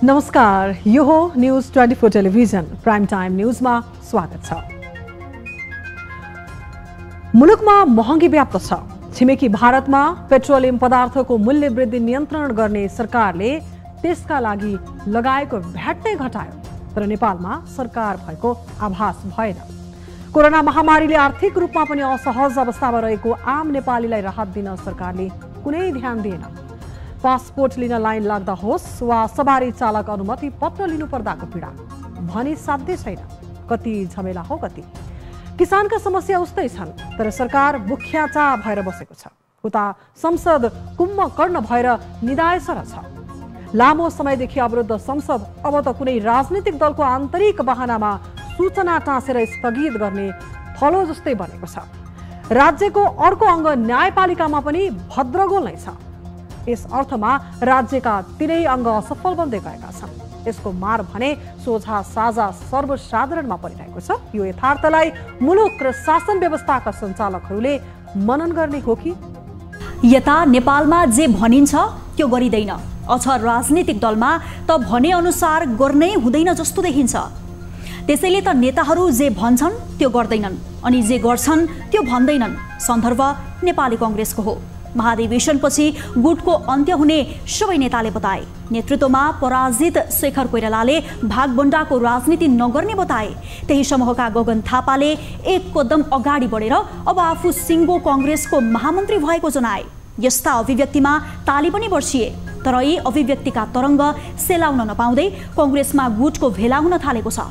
नमस्कार, यो हो न्यूज 24 टेलिभिजन प्राइम टाइम न्यूजमा स्वागत छ। मुलुकमा महँगी व्याप्त छ। छिमेकी भारतमा पेट्रोलियम पदार्थको मूल्य वृद्धि नियन्त्रण गर्ने सरकारले त्यसका लागि लगाएको भ्याट नै घटायो, तर नेपालमा सरकार भएको आभास भएन। कोरोना महामारीले आर्थिक रूपमा पनि असहज अवस्थामा रहेको आम नेपालीलाई राहत दिन सरकारले कुनै ध्यान दिएन। पासपोर्ट लिन लाइन लाग्दा होस् वा सवारी चालक अनुमति पत्र लिनु पर्दाको पीडा भनी साध्य छैन। कति झमेला हो कति। किसानका समस्या उस्तै छन्, तर सरकार मुख्याचा भएर बसेको छ। उता संसद कुम्भकर्ण भएर निदायसर छ। लामो समयदेखि अवरुद्ध संसद अब त कुनै राजनीतिक दलको आन्तरिक बहानामा सूचना टाँसेर स्थगित गर्ने थलो जस्तै बनेको छ। राज्यको अर्को अङ्ग न्यायपालिकामा पनि भद्रगोल नै छ। यस अर्थमा राज्यका तीनै अङ्ग असफल बन्दै गएका छन्। यसको मार भने सोझा साझा सर्वसाधारणमा परिरहेको छ। यो यथार्थलाई मुलुक र शासन व्यवस्थाका सञ्चालकहरूले मनन गर्ने हो कि? यता नेपालमा जे भनिन्छ त्यो गरिँदैन, अझ राजनीतिक दलमा त भने अनुसार गर्नै हुँदैन जस्तो देखिन्छ। त्यसैले त नेताहरू जे भन्छन् त्यो गर्दैनन् अनि जे गर्छन् त्यो भन्दैनन्। सन्दर्भ नेपाली कांग्रेसको हो। महाधिवेशनपछि गुटको अन्त्य हुने सबै नेताले बताए। नेतृत्वमा पराजित शेखर कोइरालाले भागबण्डाको राजनीति नगर्ने बताए। त्यही समूहका गगन थापाले एक कदम अगाडि बढेर अब आफू सिङ्गो कांग्रेसको महामन्त्री भएको जनाए। यस्ता अभिव्यक्तिमा ताली पनि बर्सिए, तर यी अभिव्यक्तिका तरङ्ग सेलाउन नपाउँदै कांग्रेसमा गुटको भेला हुन थालेको छ।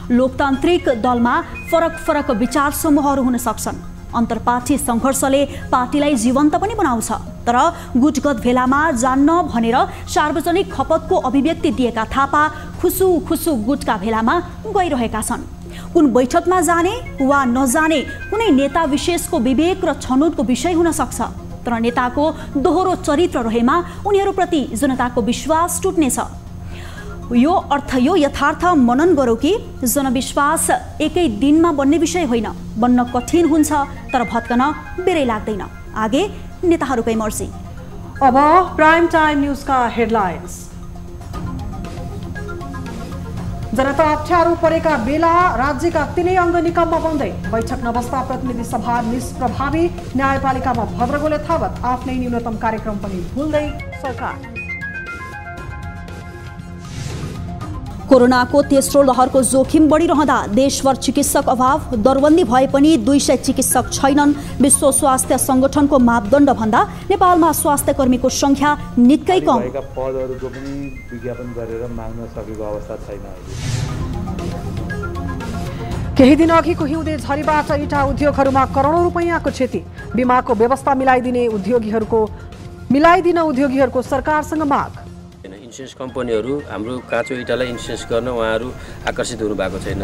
लोकतान्त्रिक दलमा फरक फरक विचार समूहहरू हुन सक्छन्। अन्तर्पार्टी सङ्घर्षले पार्टीलाई जीवन्त पनि बनाउँछ, तर गुटगत भेलामा जान्न भनेर सार्वजनिक खपतको अभिव्यक्ति दिएका थापा खुसु खुसु गुटका भेलामा गइरहेका छन्। कुन बैठकमा जाने वा नजाने कुनै नेता विशेषको विवेक र छनौटको विषय हुन सक्छ, तर नेताको दोहोरो चरित्र रहेमा उनीहरूप्रति जनताको विश्वास टुट्नेछ। यो यथार्थ मनन गरौँ कि जनविश्वास एकै दिनमा बन्ने विषय होइन। बन्न कठिन हुन्छ, तर भत्कन बेरै लाग्दैन। आगे नेताहरूकै मर्जी। अब प्राइम टाइम न्यूजका हेडलाइन्स। जनता अप्ठ्यारो परेका बेला राज्यका तीनै अङ्ग निकममा बन्दै। बैठक नबस्दा प्रतिनिधि सभा निष्प्रभावी। न्यायपालिकामा भद्रगोल यथावत। आफ्नै न्यूनतम कार्यक्रम पनि भुल्दै सरकार। कोरोनाको तेस्रो लहरको जोखिम बढिरहँदा देशभर चिकित्सक अभाव। दरबन्दी भए पनि 200 चिकित्सक छैनन्। विश्व स्वास्थ्य संगठनको मापदण्ड भन्दा नेपालमा स्वास्थ्य कर्मीको संख्या निकै कम। पदहरूको पनि विज्ञापन गरेर माग्न सकेको अवस्था छैन। केही दिन अघिको हिउँदे झरीबाट इटा उद्योगहरूमा करोडौं रुपैयाँको क्षति। बिमाको व्यवस्था मिलाइदिन उद्योगीहरूको सरकारसँग माग। इन्सुरेन्स कम्पनीहरू हाम्रो काँचो इटालाई इन्सुरेन्स गर्न उहाँहरू आकर्षित हुनु भएको छैन।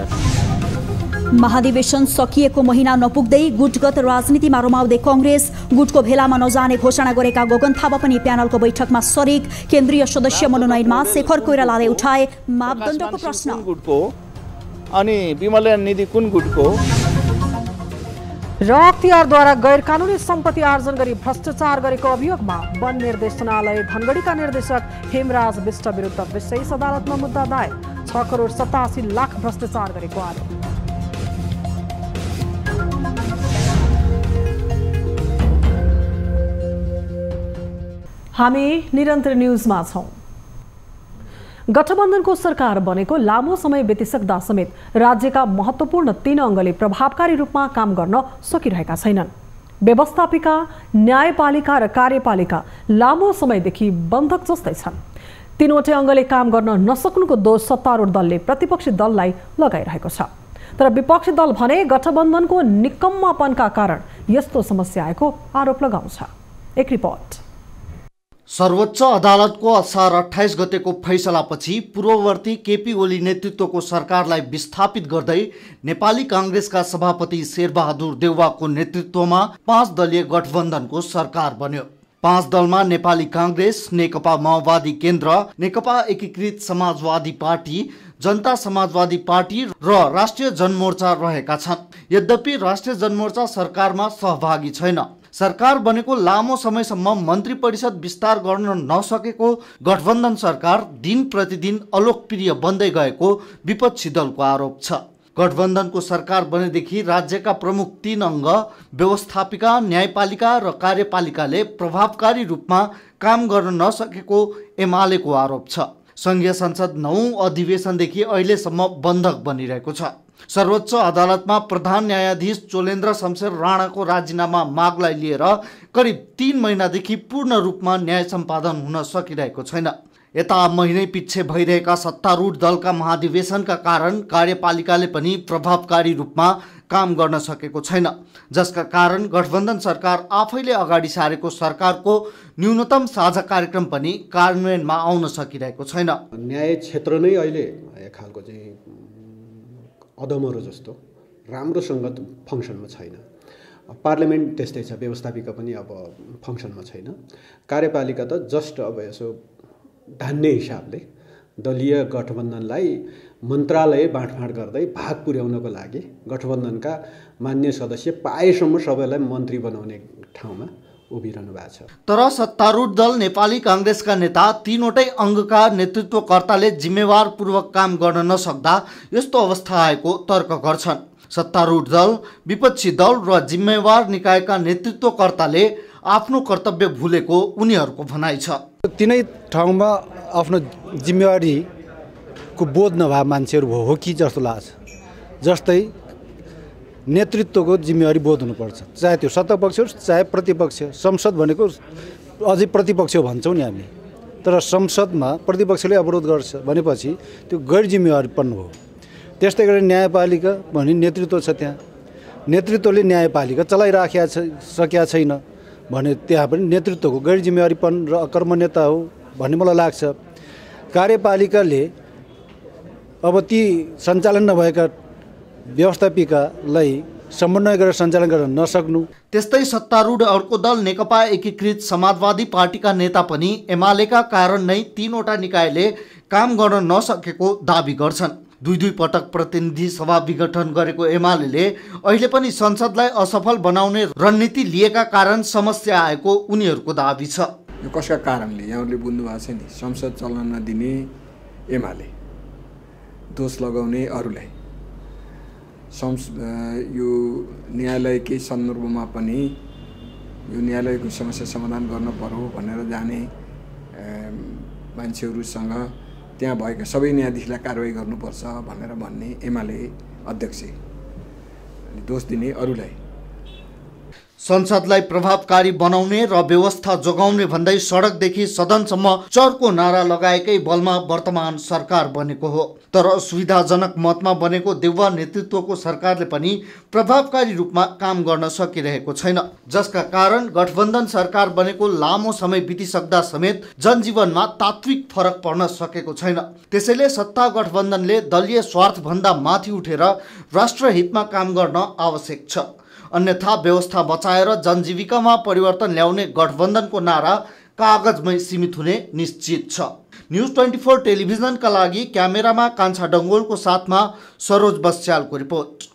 महाधिवेशन सकिएको महिना नपुग्दै गुटगत राजनीतिमा रमाउँदै कांग्रेस। गुटको भेलामा नजाने घोषणा गरेका गगन थापा पनि प्यानलको बैठकमा सरिक। केन्द्रीय सदस्य मनोनयनमा शेखर कोइरालाले उठाए मापदण्डको प्रश्न। गुटको अनि विमला निधि कुन गुटको? र अख्तियारद्वारा गैर कानुनी सम्पत्ति आर्जन गरी भ्रष्टाचार गरेको अभियोगमा वन निर्देशनालय धनगढीका निर्देशक हेमराज विष्ट विरुद्ध विशेष अदालतमा मुद्दा दायर। 6 करोड 87 लाख भ्रष्टाचार गरेको आरोप। हामी निरन्तर न्यूजमा छौं। गठबन्धनको सरकार बनेको लामो समय बितिसक्दा समेत राज्यका महत्त्वपूर्ण 3 अङ्गले प्रभावकारी रूपमा काम गर्न सकिरहेका छैनन्। व्यवस्थापिका, न्यायपालिका र कार्यपालिका लामो समयदेखि बन्धक जस्तै छन्। तीनवटै अङ्गले काम गर्न नसक्नुको दोष सत्तारूढ दलले प्रतिपक्षी दललाई लगाइरहेको छ। तर विपक्षी दल भने गठबन्धनको निकम्मापनका कारण यस्तो समस्या आएको आरोप लगाउँछ। एक रिपोर्ट। सर्वोच्च अदालतको असार 28 गतेको फैसलापछि पूर्ववर्ती केपी ओली नेतृत्वको सरकारलाई विस्थापित गर्दै नेपाली कांग्रेसका सभापति शेरबहादुर देउवाको नेतृत्वमा 5 दलीय गठबन्धनको सरकार बन्यो। 5 दलमा नेपाली कांग्रेस, नेकपा माओवादी केन्द्र, नेकपा एकीकृत समाजवादी पार्टी, जनता समाजवादी पार्टी र राष्ट्रिय जनमोर्चा रहेका छन्। यद्यपि राष्ट्रिय जनमोर्चा सरकारमा सहभागी छैन। सरकार बनेको लामो समयसम्म मन्त्री परिषद विस्तार गर्न नसकेको गठबन्धन सरकार दिन प्रतिदिन अलोकप्रिय बन्दै गएको विपक्षी दलको आरोप छ। गठबन्धनको सरकार बनेदेखि राज्यका प्रमुख 3 अङ्ग व्यवस्थापिका, न्यायपालिका र कार्यपालिकाले प्रभावकारी रूपमा काम गर्न नसकेको एमालेको आरोप छ। संघीय संसद 9औं अधिवेशनदेखि अहिलेसम्म बन्धक बनिरहेको छ। सर्वोच्च अदालतमा प्रधान न्यायाधीश चोलेन्द्र शमशेर राणाको राजीनामा मागलाई लिएर करिब 3 महिनादेखि पूर्ण रूपमा न्याय सम्पादन हुन सकिरहेको छैन। यता महिनै पछि भइरहेका सत्तारूढ दलका महाधिवेशनका कारण कार्यपालिकाले पनि प्रभावकारी रूपमा काम गर्न सकेको छैन, जसका कारण गठबन्धन सरकार आफैले अगाडि सारेको सरकारको न्यूनतम साझा कार्यक्रम पनि कार्यान्वयनमा आउन सकिरहेको छैन। न्याय क्षेत्र नै अहिले एक खालको चाहिँ अधमरो जस्तो राम्रोसँग फङ्सनमा छैन। पार्लियामेन्ट त्यस्तै छ, व्यवस्थापिका पनि अब फङ्सनमा छैन। कार्यपालिका त जस्ट अब यसो धान्ने हिसाबले दलीय गठबन्धनलाई मन्त्रालय बाँडफाँड गर्दै भाग पुर्याउनको लागि गठबन्धनका मान्य सदस्य पाएसम्म सबैलाई मन्त्री बनाउने ठाउँमा उभिरहनु भएको छ। तर सत्तारूढ दल नेपाली काङ्ग्रेसका नेता 3वटै अङ्गका नेतृत्वकर्ताले जिम्मेवारपूर्वक काम गर्न नसक्दा यस्तो अवस्था आएको तर्क गर्छन्। सत्तारूढ दल, विपक्षी दल र जिम्मेवार निकायका नेतृत्वकर्ताले आफ्नो कर्तव्य भुलेको उनीहरूको भनाइ छ। तिनै ठाउँमा आफ्नो जिम्मेवारीको बोध नभए मान्छेहरू हो कि जस्तो लाग्छ। जस्तै नेतृत्वको जिम्मेवारी बोध हुनुपर्छ, चाहे त्यो सत्तापक्ष होस् चाहे प्रतिपक्ष। संसद भनेको अझै प्रतिपक्ष हो भन्छौँ नि हामी, तर संसदमा प्रतिपक्षले अवरोध गर्छ भनेपछि त्यो गैर जिम्मेवारीपन हो। त्यस्तै गरी न्यायपालिका भन्ने नेतृत्व छ, त्यहाँ नेतृत्वले न्यायपालिका चलाइराखेका सकेका छैन भने त्यहाँ पनि नेतृत्वको गैर जिम्मेवारीपन र अकर्मण्यता हो भन्ने मलाई लाग्छ। कार्यपालिकाले अब ती सञ्चालन नभएका व्यवस्थापिकालाई समन्वय गरेर सञ्चालन गर्न नसक्नु। त्यस्तै सत्तारूढ अर्को दल नेकपा एकीकृत समाजवादी पार्टीका नेता पनि एमालेका कारण नै 3वटा निकायले काम गर्न नसकेको दाबी गर्छन्। 2 पटक प्रतिनिधि सभा विघटन गरेको एमाले अहिले पनि संसदलाई असफल बनाउने रणनीति लिएका कारण समस्या आएको उनीहरूको दाबी छ। यो कसका कारणले यहाँहरूले बुझ्नु भएको छ नि, संसद चल्न नदिने एमाले, दोष लगाउने अरूलाई, यो न्यायालयकै सन्दर्भमा पनि यो न्यायालयको समस्या समाधान गर्न पर्यो भनेर जाने मान्छेहरूसँग त्यहाँ भएका सबै न्यायाधीशलाई कारवाही गर्नुपर्छ भनेर भन्ने एमाले अध्यक्ष, दोष दिने अरूलाई। संसदलाई प्रभावकारी बनाउने र व्यवस्था जोगाउने भन्दै सडकदेखि सदनसम्म चर्को नारा लगाएकै बलमा वर्तमान सरकार बनेको हो। तर सुविधाजनक मतमा बनेको देउवा नेतृत्वको सरकारले पनि प्रभावकारी रूपमा काम गर्न सकिरहेको छैन, जसका कारण गठबन्धन सरकार बनेको लामो समय बितिसक्दा समेत जनजीवनमा तात्विक फरक पर्न सकेको छैन। त्यसैले सत्ता गठबन्धनले दलीय स्वार्थभन्दा माथि उठेर राष्ट्रहितमा काम गर्न आवश्यक छ, अन्यथा व्यवस्था बचाएर जनजीविकामा परिवर्तन ल्याउने गठबन्धनको नारा कागजमै सीमित हुने निश्चित छ। न्युज 24 टेलिभिजनका लागि क्यामेरामा कान्छा डङ्गोलको साथमा सरोज बस्यालको रिपोर्ट।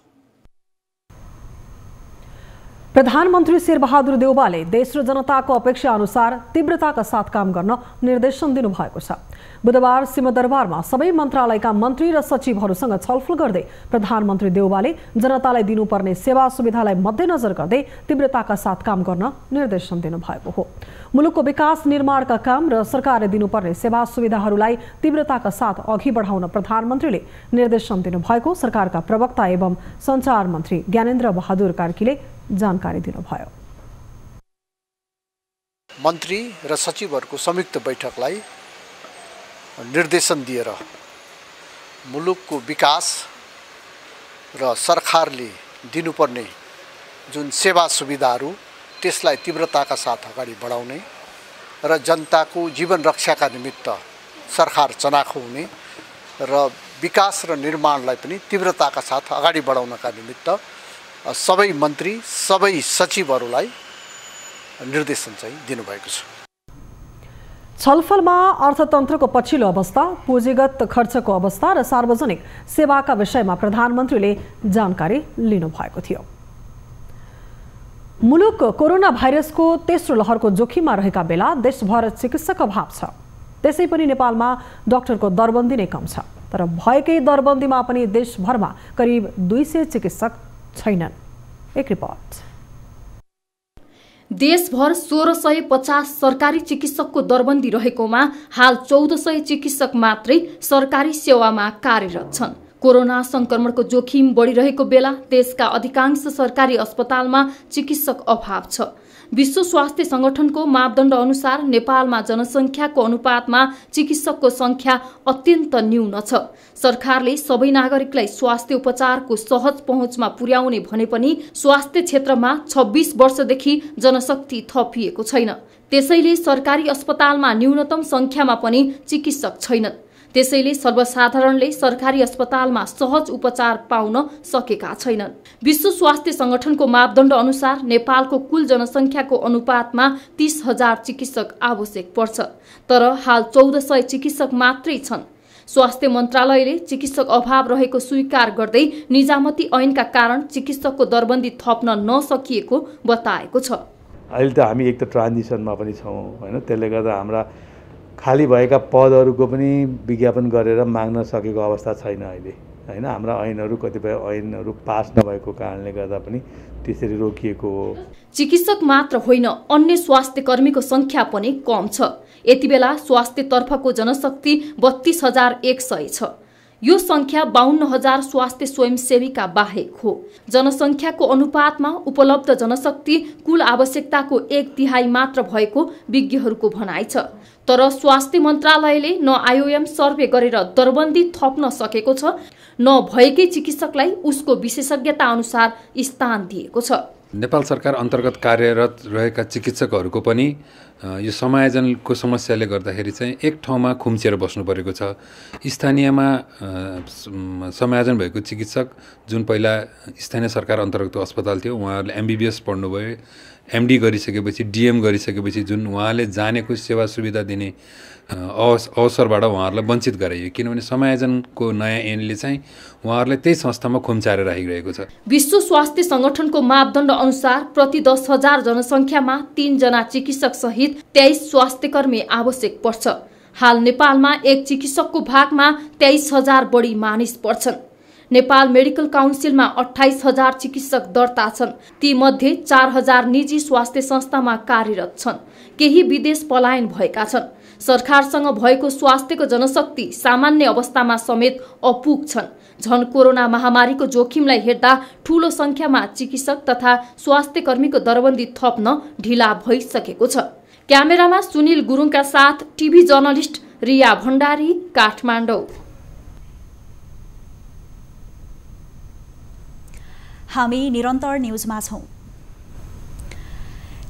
प्रधानमन्त्री शेरबहादुर देउवाले देश र जनताको अपेक्षा अनुसार तीव्रताका साथ काम गर्न निर्देशन दिनुभएको छ। बुधबार सिंहदरबारमा सबै मन्त्रालयका मन्त्री र सचिवहरूसँग छलफल गर्दै प्रधानमन्त्री देउवाले जनतालाई दिनुपर्ने सेवा सुविधालाई मध्यनजर गर्दै तीव्रताका साथ काम गर्न निर्देशन दिनुभएको हो। मुलुकको विकास निर्माणका काम र सरकारले दिनुपर्ने सेवा सुविधाहरूलाई तीव्रताका साथ अघि बढाउन प्रधानमन्त्रीले निर्देशन दिनुभएको सरकारका प्रवक्ता एवं सञ्चार मन्त्री ज्ञानेन्द्र बहादुर कार्कीले जानकारी दिनुभयो। मन्त्री र सचिवहरूको संयुक्त बैठकलाई निर्देशन दिएर मुलुकको विकास र सरकारले दिनुपर्ने जुन सेवा सुविधाहरू त्यसलाई तीव्रताका साथ अगाडि बढाउने र जनताको जीवन रक्षाका निमित्त सरकार चनाखो हुने र विकास र निर्माणलाई पनि तीव्रताका साथ अगाडि बढाउनका निमित्त सबै मन्त्री सबै सचिवहरूलाई निर्देशन चाहिँ दिनुभएको छ। छलफलमा अर्थतन्त्रको पछिल्लो अवस्था, पुँजीगत खर्चको अवस्था र सार्वजनिक सेवाका विषयमा प्रधानमन्त्रीले जानकारी लिनुभएको थियो। मुलुक कोरोना भाइरसको तेस्रो लहरको जोखिममा रहेका बेला देशभर चिकित्सक अभाव छ। त्यसै पनि नेपालमा डाक्टरको दरबन्दी नै कम छ। तर भएकै दरबन्दीमा पनि देशभरमा करिब 200 चिकित्सक छैनन्। एक रिपोर्ट। देशभर 1650 सरकारी चिकित्सकको दरबन्दी रहेकोमा हाल 1400 चिकित्सक मात्रै सरकारी सेवामा कार्यरत छन्। कोरोना संक्रमणको जोखिम बढिरहेको बेला देशका अधिकांश सरकारी अस्पतालमा चिकित्सक अभाव छ। विश्व स्वास्थ्य संगठनको मापदण्ड अनुसार नेपालमा जनसंख्याको अनुपातमा चिकित्सकको संख्या अत्यन्त न्यून छ। सरकारले सबै नागरिकलाई स्वास्थ्य उपचारको सहज पहुँचमा पुर्याउने भने पनि स्वास्थ्य क्षेत्रमा 26 वर्षदेखि जनशक्ति थपिएको छैन। त्यसैले सरकारी अस्पतालमा न्यूनतम संख्यामा पनि चिकित्सक छैनन्। त्यसैले सर्वसाधारणले सरकारी अस्पतालमा सहज उपचार पाउन सकेका छैनन्। विश्व स्वास्थ्य संगठनको मापदण्ड अनुसार नेपालको कुल जनसंख्याको अनुपातमा 30,000 चिकित्सक आवश्यक पर्छ। तर हाल 1400 चिकित्सक मात्रै छन्। स्वास्थ्य मन्त्रालयले चिकित्सक अभाव रहेको स्वीकार गर्दै निजामती ऐनका कारण चिकित्सकको दरबन्दी थप्न नसकिएको बताएको छ। अहिले त हामी एक त ट्रान्जिसनमा पनि छौँ हैन, त्यसले गर्दा हाम्रा खाली भएका पदहरूको पनि विज्ञापन गरेर माग्न सकेको अवस्था छैन अहिले हैन। हाम्रा ऐनहरू कतिपय ऐनहरू पास नभएको कारणले गर्दा पनि त्यसरी रोकिएको हो। चिकित्सक मात्र होइन, अन्य स्वास्थ्य कर्मीको संख्या पनि कम छ। यति बेला स्वास्थ्यतर्फको जनशक्ति 32,100 छ। यो संख्या 52,000 स्वास्थ्य स्वयंसेवीका बाहेक हो। जनसंख्याको अनुपातमा उपलब्ध जनशक्ति कुल आवश्यकताको 1/3 मात्र भएको विज्ञहरूको भनाइ छ। तर स्वास्थ्य मन्त्रालयले न आइओएम सर्वे गरेर दरबन्दी थप्न सकेको छ, न भएकै चिकित्सकलाई उसको विशेषज्ञता अनुसार स्थान दिएको छ। नेपाल सरकार अन्तर्गत कार्यरत रहेका चिकित्सकहरूको पनि यो समायोजनको समस्याले गर्दाखेरि चाहिँ एक ठाउँमा खुम्चिएर बस्नु परेको छ। स्थानीयमा समायोजन भएको चिकित्सक जुन पहिला स्थानीय सरकार अन्तर्गतको अस्पताल थियो, उहाँहरूले MBBS पढ्नुभयो, MD गरिसकेपछि DM गरिसकेपछि जुन उहाँले जानेको सेवा सुविधा दिने अवसरबाट उहाँहरूलाई वञ्चित गराइयो। किनभने समायोजनको नयाँ ऐनले चाहिँ उहाँहरूलाई त्यही संस्थामा खुम्चाएर राखिरहेको छ। विश्व स्वास्थ्य संगठनको मापदण्ड अनुसार प्रति 10,000 जनसंख्यामा 3 जना चिकित्सक सहित 23 स्वास्थ्यकर्मी आवश्यक पर्छ। हाल नेपालमा एक चिकित्सकको भागमा 23,000 बढी मानिस पर्छन्। नेपाल मेडिकल काउन्सिलमा 28,000 चिकित्सक दर्ता छन्। ती मध्ये 4,000 निजी स्वास्थ्य संस्थामा कार्यरत छन्। केही विदेश पलायन भएका छन्। सरकारसँग भएको स्वास्थ्यको जनशक्ति सामान्य अवस्थामा समेत अपुग छन्। झन कोरोना महामारीको जोखिमलाई हेर्दा ठूलो संख्यामा चिकित्सक तथा स्वास्थ्य कर्मीको दरबन्दी थप्न ढिला भइसकेको छ। क्यामेरामा सुनिल गुरुङका साथ टिभी जर्नलिस्ट रिया भण्डारी, काठमाडौँ। हामी निरन्तर न्यूजमा छौं।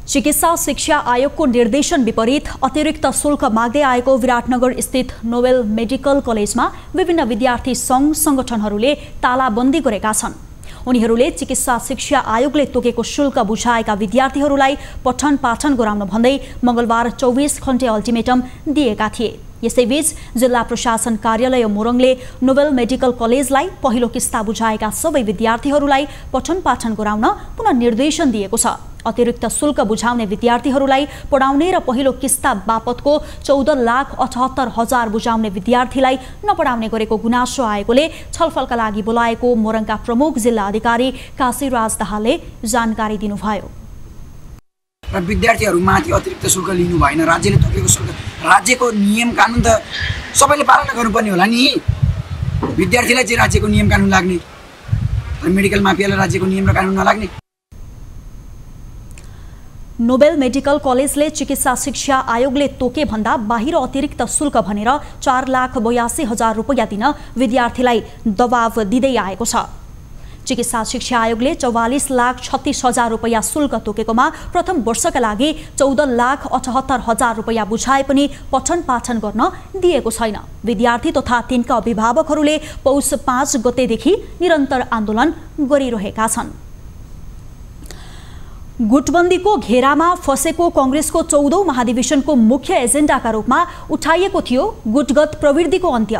चिकित्सा शिक्षा आयोगको निर्देशन विपरीत अतिरिक्त शुल्क माग्दै आएको विराटनगर स्थित नोबेल मेडिकल कलेजमा विभिन्न विद्यार्थी संघ संगठनहरूले तालाबन्दी गरेका छन्। उनीहरूले चिकित्सा शिक्षा आयोगले तोकेको शुल्क बुझाएका विद्यार्थीहरूलाई पठन पाठन गराउन भन्दै मंगलबार 24 घण्टे अल्टिमेटम दिएका थिए। यसैबीच जिल्ला प्रशासन कार्यालय मोरङले नोबेल मेडिकल कलेजलाई पहिलो किस्ता बुझाएका सबै विद्यार्थीहरूलाई पठन पाठन गराउन पुनः निर्देशन दिएको छ। अतिरिक्त शुल्क बुझाउने विद्यार्थीहरूलाई पढाउने र पहिलो किस्ता बापतको 14,78,000 बुझाउने विद्यार्थीलाई नपढाउने गरेको गुनासो आएकोले छलफलका लागि बोलाएको मोरङका प्रमुख जिल्ला अधिकारी काशीराज दाहालले जानकारी दिनुभयो। र विद्यार्थीहरूमाथि अतिरिक्त शुल्क लिनु भएन। राज्यले तोकेको शुल्क, राज्यको नियम कानुन त सबैले पालना गर्नुपर्ने होला नि। विद्यार्थीलाई चाहिँ राज्यको नियम कानुन लाग्ने, मेडिकल माफियालाई राज्यको नियम र कानुन नलाग्ने। नोबेल मेडिकल कलेजले चिकित्सा शिक्षा आयोगले तोके भन्दा बाहिर अतिरिक्त शुल्क भनेर 4,82,000 रुपैयाँ दिन विद्यार्थीलाई दबाव दिँदै आएको छ। चिकित्सा शिक्षा आयोगले 44,36,000 रुपैयाँ शुल्क तोकेकोमा प्रथम वर्षका लागि 14,78,000 रुपैयाँ बुझाए पनि पठन पाठन गर्न दिएको छैन। विद्यार्थी तथा तिनका अभिभावकहरूले पौष 5 गतेदेखि निरन्तर आन्दोलन गरिरहेका छन्। गुटबन्दीको घेरामा फसेको कांग्रेसको 14औं महाधिवेशनको मुख्य एजेन्डाका रूपमा उठाइएको थियो गुटगत प्रवृत्तिको अन्त्य।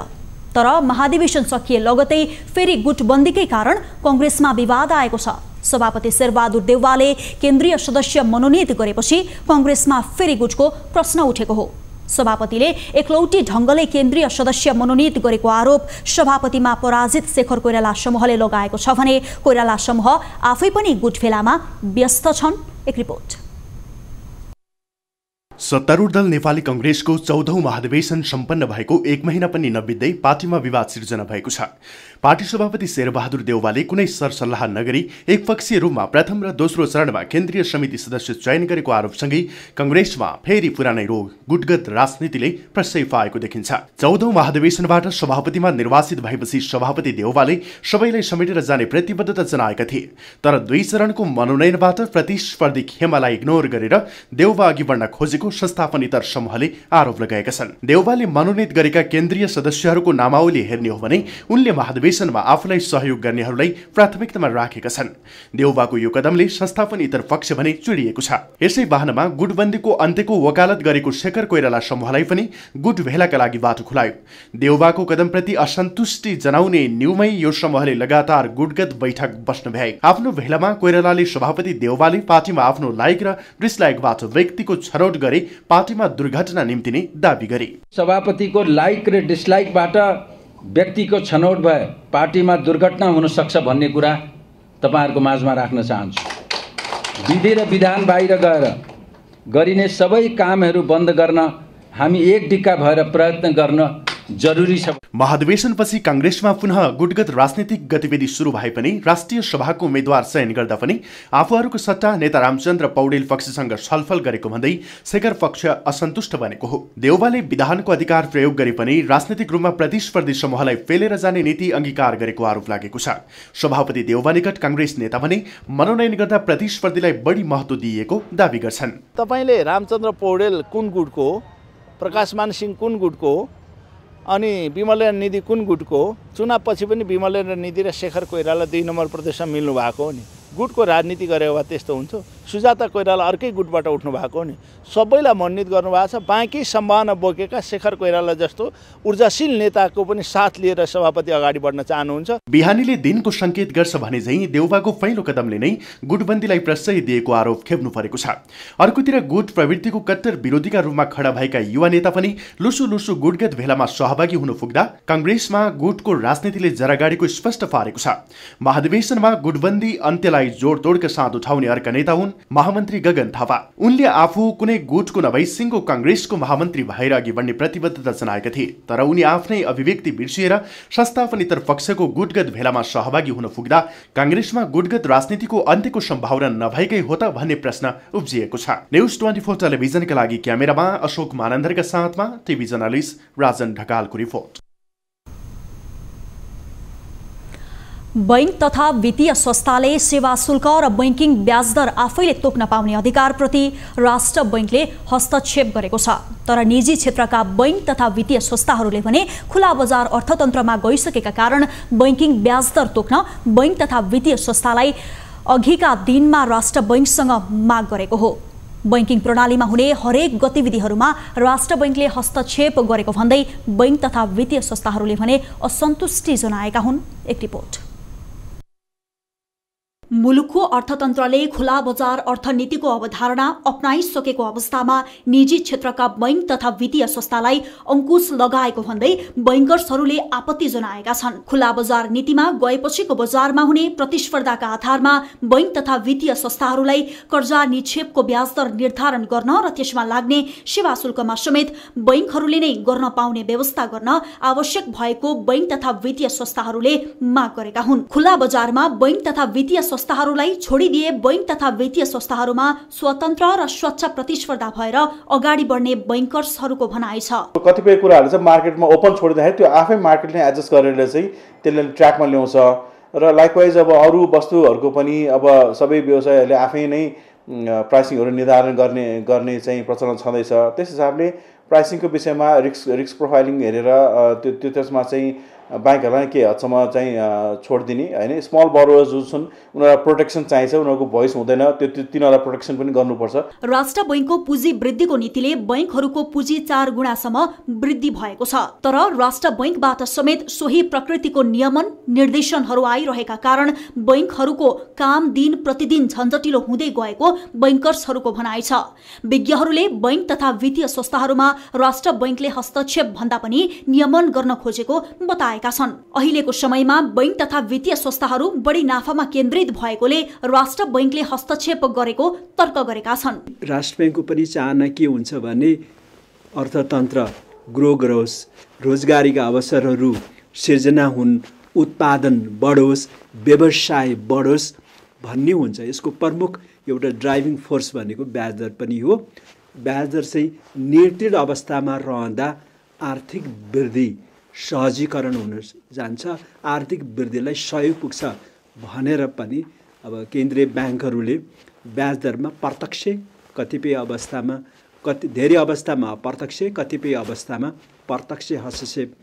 तर महाधिवेशन सकिए लगतै फेरि गुटबन्दीकै कारण कांग्रेसमा विवाद आएको छ। सभापति शेरबहादुर देउवाले केन्द्रीय सदस्य मनोनित गरेपछि कांग्रेसमा फेरि गुटको प्रश्न उठेको हो। सभापतिले एकलौटी ढंगले केन्द्रीय सदस्य मनोनित गरेको आरोप सभापतिमा पराजित शेखर कोइराला समूहले लगाएको छ भने कोइराला समूह आफै पनि गुटफेलामा व्यस्त छन्। एक रिपोर्ट। सत्तारूढ दल नेपाली कांग्रेसको 14औं महाधिवेशन सम्पन्न भएको 1 महिना पनि नबित्दै पार्टीमा विवाद सिर्जना भएको छ। पार्टी सभापति शेरबहादुर देउवाले कुनै सरसल्लाह नगरी एकपक्षीय रूपमा प्रथम र दोस्रो चरणमा केन्द्रीय समिति सदस्य चयन गरेको आरोपसँगै कांग्रेसमा फेरि पुरानै रोग गुटगत राजनीतिले प्रश्रय पाएको देखिन्छ। 14औं महाधिवेशनबाट सभापतिमा निर्वाचित भएपछि सभापति देउवाले सबैलाई समेटेर जाने प्रतिबद्धता जनाएका थिए। तर 2 चरणको मनोनयनबाट प्रतिस्पर्धी खेमालाई इग्नोर गरेर देउवा अघि बढ्न खोजेको संस्थापनेतर समूहले आरोप लगाएका छन्। देउवाले मनोनित गरेका केन्द्रीय सदस्यहरूको नामावली हेर्ने हो भने उनले महाधिवेशनमा आफूलाई सहयोग गर्नेहरूलाई प्राथमिकतामा राखेका छन्। देउवाको यो कदमले संस्थापनेतर पक्ष भने चिडिएको छ। यसै बहानामा गुटबन्दीको अन्त्यको वकालत गरेको शेखर कोइराला समूहलाई पनि गुट भेलाका लागि बाटो खुलायो। देउवाको कदमप्रति असन्तुष्टि जनाउने न्यूमै यो समूहले लगातार गुटगत बैठक बस्न भ्याए। आफ्नो भेलामा कोइरालाले सभापति देउवाले पार्टीमा आफ्नो लायक र डिसलायकबाट व्यक्तिको छनौट गरे पार्टीमा दुर्घटना निम्तिने दाबी गरे। सभापतिको लाइक र डिसलाइकबाट व्यक्तिको छनौट भए पार्टीमा दुर्घटना हुन सक्छ भन्ने कुरा तपाईहरुको माझमा राख्न चाहन्छु। विधि र विधान बाहिर गएर गरिने सबै कामहरू बन्द गर्न हामी एक डिक्का भएर प्रयत्न गर्न जरुरी छ। महाधिवेशनपछि कांग्रेसमा पुनः गुटगत राजनीतिक गतिविधि सुरु भए पनि राष्ट्रिय सभाको उम्मेद्वार चयन गर्दा पनि आफूहरूको सट्टा नेता रामचन्द्र पौडेल पक्षसँग छलफल गरेको भन्दै शेखर पक्ष असन्तुष्ट बनेको हो। देउवाले विधानको अधिकार प्रयोग गरे पनि राजनीतिक रूपमा प्रतिस्पर्धी समूहलाई फेलेर जाने नीति अंगीकार गरेको आरोप लागेको छ। सभापति देउवा निकट कांग्रेस नेता भने मनोनयन गर्दा प्रतिस्पर्धीलाई बढी महत्त्व दिएको दाबी गर्छन्। तपाईले रामचन्द्र पौडेल कुन गुटको, प्रकाशमान सिंह कुन गुटको अनि विमलेन्द्र निधि कुन गुटको, चुनावपछि पनि विमलेन्द्र निधि र शेखर कोइराला 2 नम्बर प्रदेशमा मिल्नु भएको हो नि। गुटको राजनीति गरेको भए त्यस्तो हुन्छ। सुजाता कोइराला अर्कै गुटबाट उठ्नु भएको हो नि। सबैलाई मनोनित गर्नुभएको छ। बाँकी सम्भावना बोकेका शेखर कोइराला जस्तो ऊर्जाशील नेताको पनि साथ लिएर सभापति अगाडि बढ्न चाहनुहुन्छ। बिहानीले दिनको संकेत गर्छ भने चाहिँ देउवाको पहिलो कदमले नै गुटबन्दीलाई प्रश्रय दिएको आरोप खेप्नु परेको छ। अर्कोतिर गुट प्रवृत्तिको कट्टर विरोधीका रूपमा खडा भएका युवा नेता पनि लुसु गुटगत भेलामा सहभागी हुन पुग्दा कांग्रेसमा गुटको राजनीतिले जरागाडीको स्पष्ट पारेको छ। महाधिवेशनमा गुटबन्दी अन्त्यलाई जोडतोडका साथ उठाउने अर्का नेता हुन् महामन्त्री गगन थापा। उनले आफू कुनै गुटको नभई सिंगो कांग्रेसको महामन्त्री भएर अघि बढ्ने प्रतिबद्धता जनाएका थिए। तर उनी आफ्नै अभिव्यक्ति बिर्सिएर संस्थापनेतर पक्षको गुटगत भेलामा सहभागी हुन पुग्दा कांग्रेसमा गुटगत राजनीतिको अन्त्यको सम्भावना नभएकै हो त भन्ने प्रश्न उब्जिएको छ। न्यूज 24 टेलिभिजनका लागि क्यामेरामा अशोक मानन्दरका साथमा टिभी जर्नलिस्ट राजन ढकालको रिपोर्ट। बैंक तथा वित्तीय संस्थाले सेवा शुल्क र बैंकिङ ब्याजदर आफैले तोक्न पाउने अधिकारप्रति राष्ट्र बैंकले हस्तक्षेप गरेको छ। तर निजी क्षेत्रका बैंक तथा वित्तीय संस्थाहरूले भने खुला बजार अर्थतन्त्रमा गइसकेका कारण बैंकिङ ब्याजदर तोक्न बैंक तथा वित्तीय संस्थालाई अघिका दिनमा राष्ट्र बैंकसँग माग गरेको हो। बैंकिङ प्रणालीमा हुने हरेक गतिविधिहरूमा राष्ट्र बैंकले हस्तक्षेप गरेको भन्दै बैंक तथा वित्तीय संस्थाहरूले भने असन्तुष्टि जनाएका हुन्। एक रिपोर्ट। मुलुकको अर्थतन्त्रले खुला बजार अर्थनीतिको अवधारणा अपनाइसकेको अवस्थामा निजी क्षेत्रका बैंक तथा वित्तीय संस्थालाई अंकुश लगाएको भन्दै बैंकर्सहरूले आपत्ति जनाएका छन्। खुला बजार नीतिमा गएपछिको बजारमा हुने प्रतिस्पर्धाका आधारमा बैंक तथा वित्तीय संस्थाहरूलाई कर्जा निक्षेपको ब्याजदर निर्धारण गर्न र त्यसमा लाग्ने सेवा शुल्कमा समेत बैंकहरूले नै गर्न पाउने व्यवस्था गर्न आवश्यक भएको बैंक तथा वित्तीय संस्थाहरूले माग गरेका हुन्। खुला बजारमा बैंक तथा वित्तीय संस्थाहरूलाई छोडिदिए बैंक तथा वित्तीय संस्थाहरूमा स्वतन्त्र र स्वच्छ प्रतिस्पर्धा भएर अगाडि बढ्ने बैंकर्सहरूको भनाइ छ। कतिपय कुराहरू चाहिँ मार्केटमा ओपन छोडिँदाखेरि त्यो आफै मार्केटले एडजस्ट गरेर चाहिँ त्यसले ट्र्याकमा ल्याउँछ र लाइकवाइज अब अरू वस्तुहरूको पनि अब सबै व्यवसायहरूले आफै नै प्राइसिङहरू निर्धारण गर्ने चाहिँ प्रचलन छँदैछ। त्यस हिसाबले प्राइसिङको विषयमा रिस्क प्रोफाइलिङ हेरेर त्यो त्यसमा चाहिँ ब्याङ्कहरूलाई के हदसम्म चाहिँ छोडिदिने होइन। स्मल बरोवर्स जो छन् उनीहरूलाई प्रोटेक्सन चाहिन्छ, उनीहरूको भोइस हुँदैन, तिनीहरूलाई प्रोटेक्सन पनि गर्नुपर्छ। राष्ट्र बैङ्कको पुँजी वृद्धिको नीतिले बैङ्कहरूको पुँजी 4 गुणासम्म वृद्धि भएको छ। तर राष्ट्र बैङ्कबाट समेत सोही प्रकृतिको नियमन निर्देशनहरू आइरहेका कारण बैङ्कहरूको काम दिन प्रतिदिन झन्झटिलो हुँदै गएको बैङ्कर्सहरूको भनाइ छ। विज्ञहरूले बैङ्क तथा वित्तीय संस्थाहरूमा राष्ट्र बैङ्कले हस्तक्षेप भन्दा पनि नियमन गर्न खोजेको बताए। अहिलेको समयमा बैङ्क तथा वित्तीय संस्थाहरू बढी नाफामा केन्द्रित भएकोले राष्ट्र बैङ्कले हस्तक्षेप गरेको तर्क गरेका छन्। राष्ट्र बैङ्कको पनि चाहना के हुन्छ भने अर्थतन्त्र ग्रो गरोस्, रोजगारीका अवसरहरू सिर्जना हुन्, उत्पादन बढोस्, व्यवसाय बढोस् भन्ने हुन्छ। यसको प्रमुख एउटा ड्राइभिङ फोर्स भनेको ब्याज दर पनि हो। ब्याज दर चाहिँ निर्दिष्ट अवस्थामा रहँदा आर्थिक वृद्धि सहजीकरण हुन जान्छ, आर्थिक वृद्धिलाई सहयोग पुग्छ भनेर पनि अब केन्द्रीय ब्याङ्कहरूले ब्याज दरमा प्रत्यक्ष, कतिपय अवस्थामा धेरै अवस्थामा अप्रत्यक्ष, कतिपय अवस्थामा प्रत्यक्ष हस्तक्षेप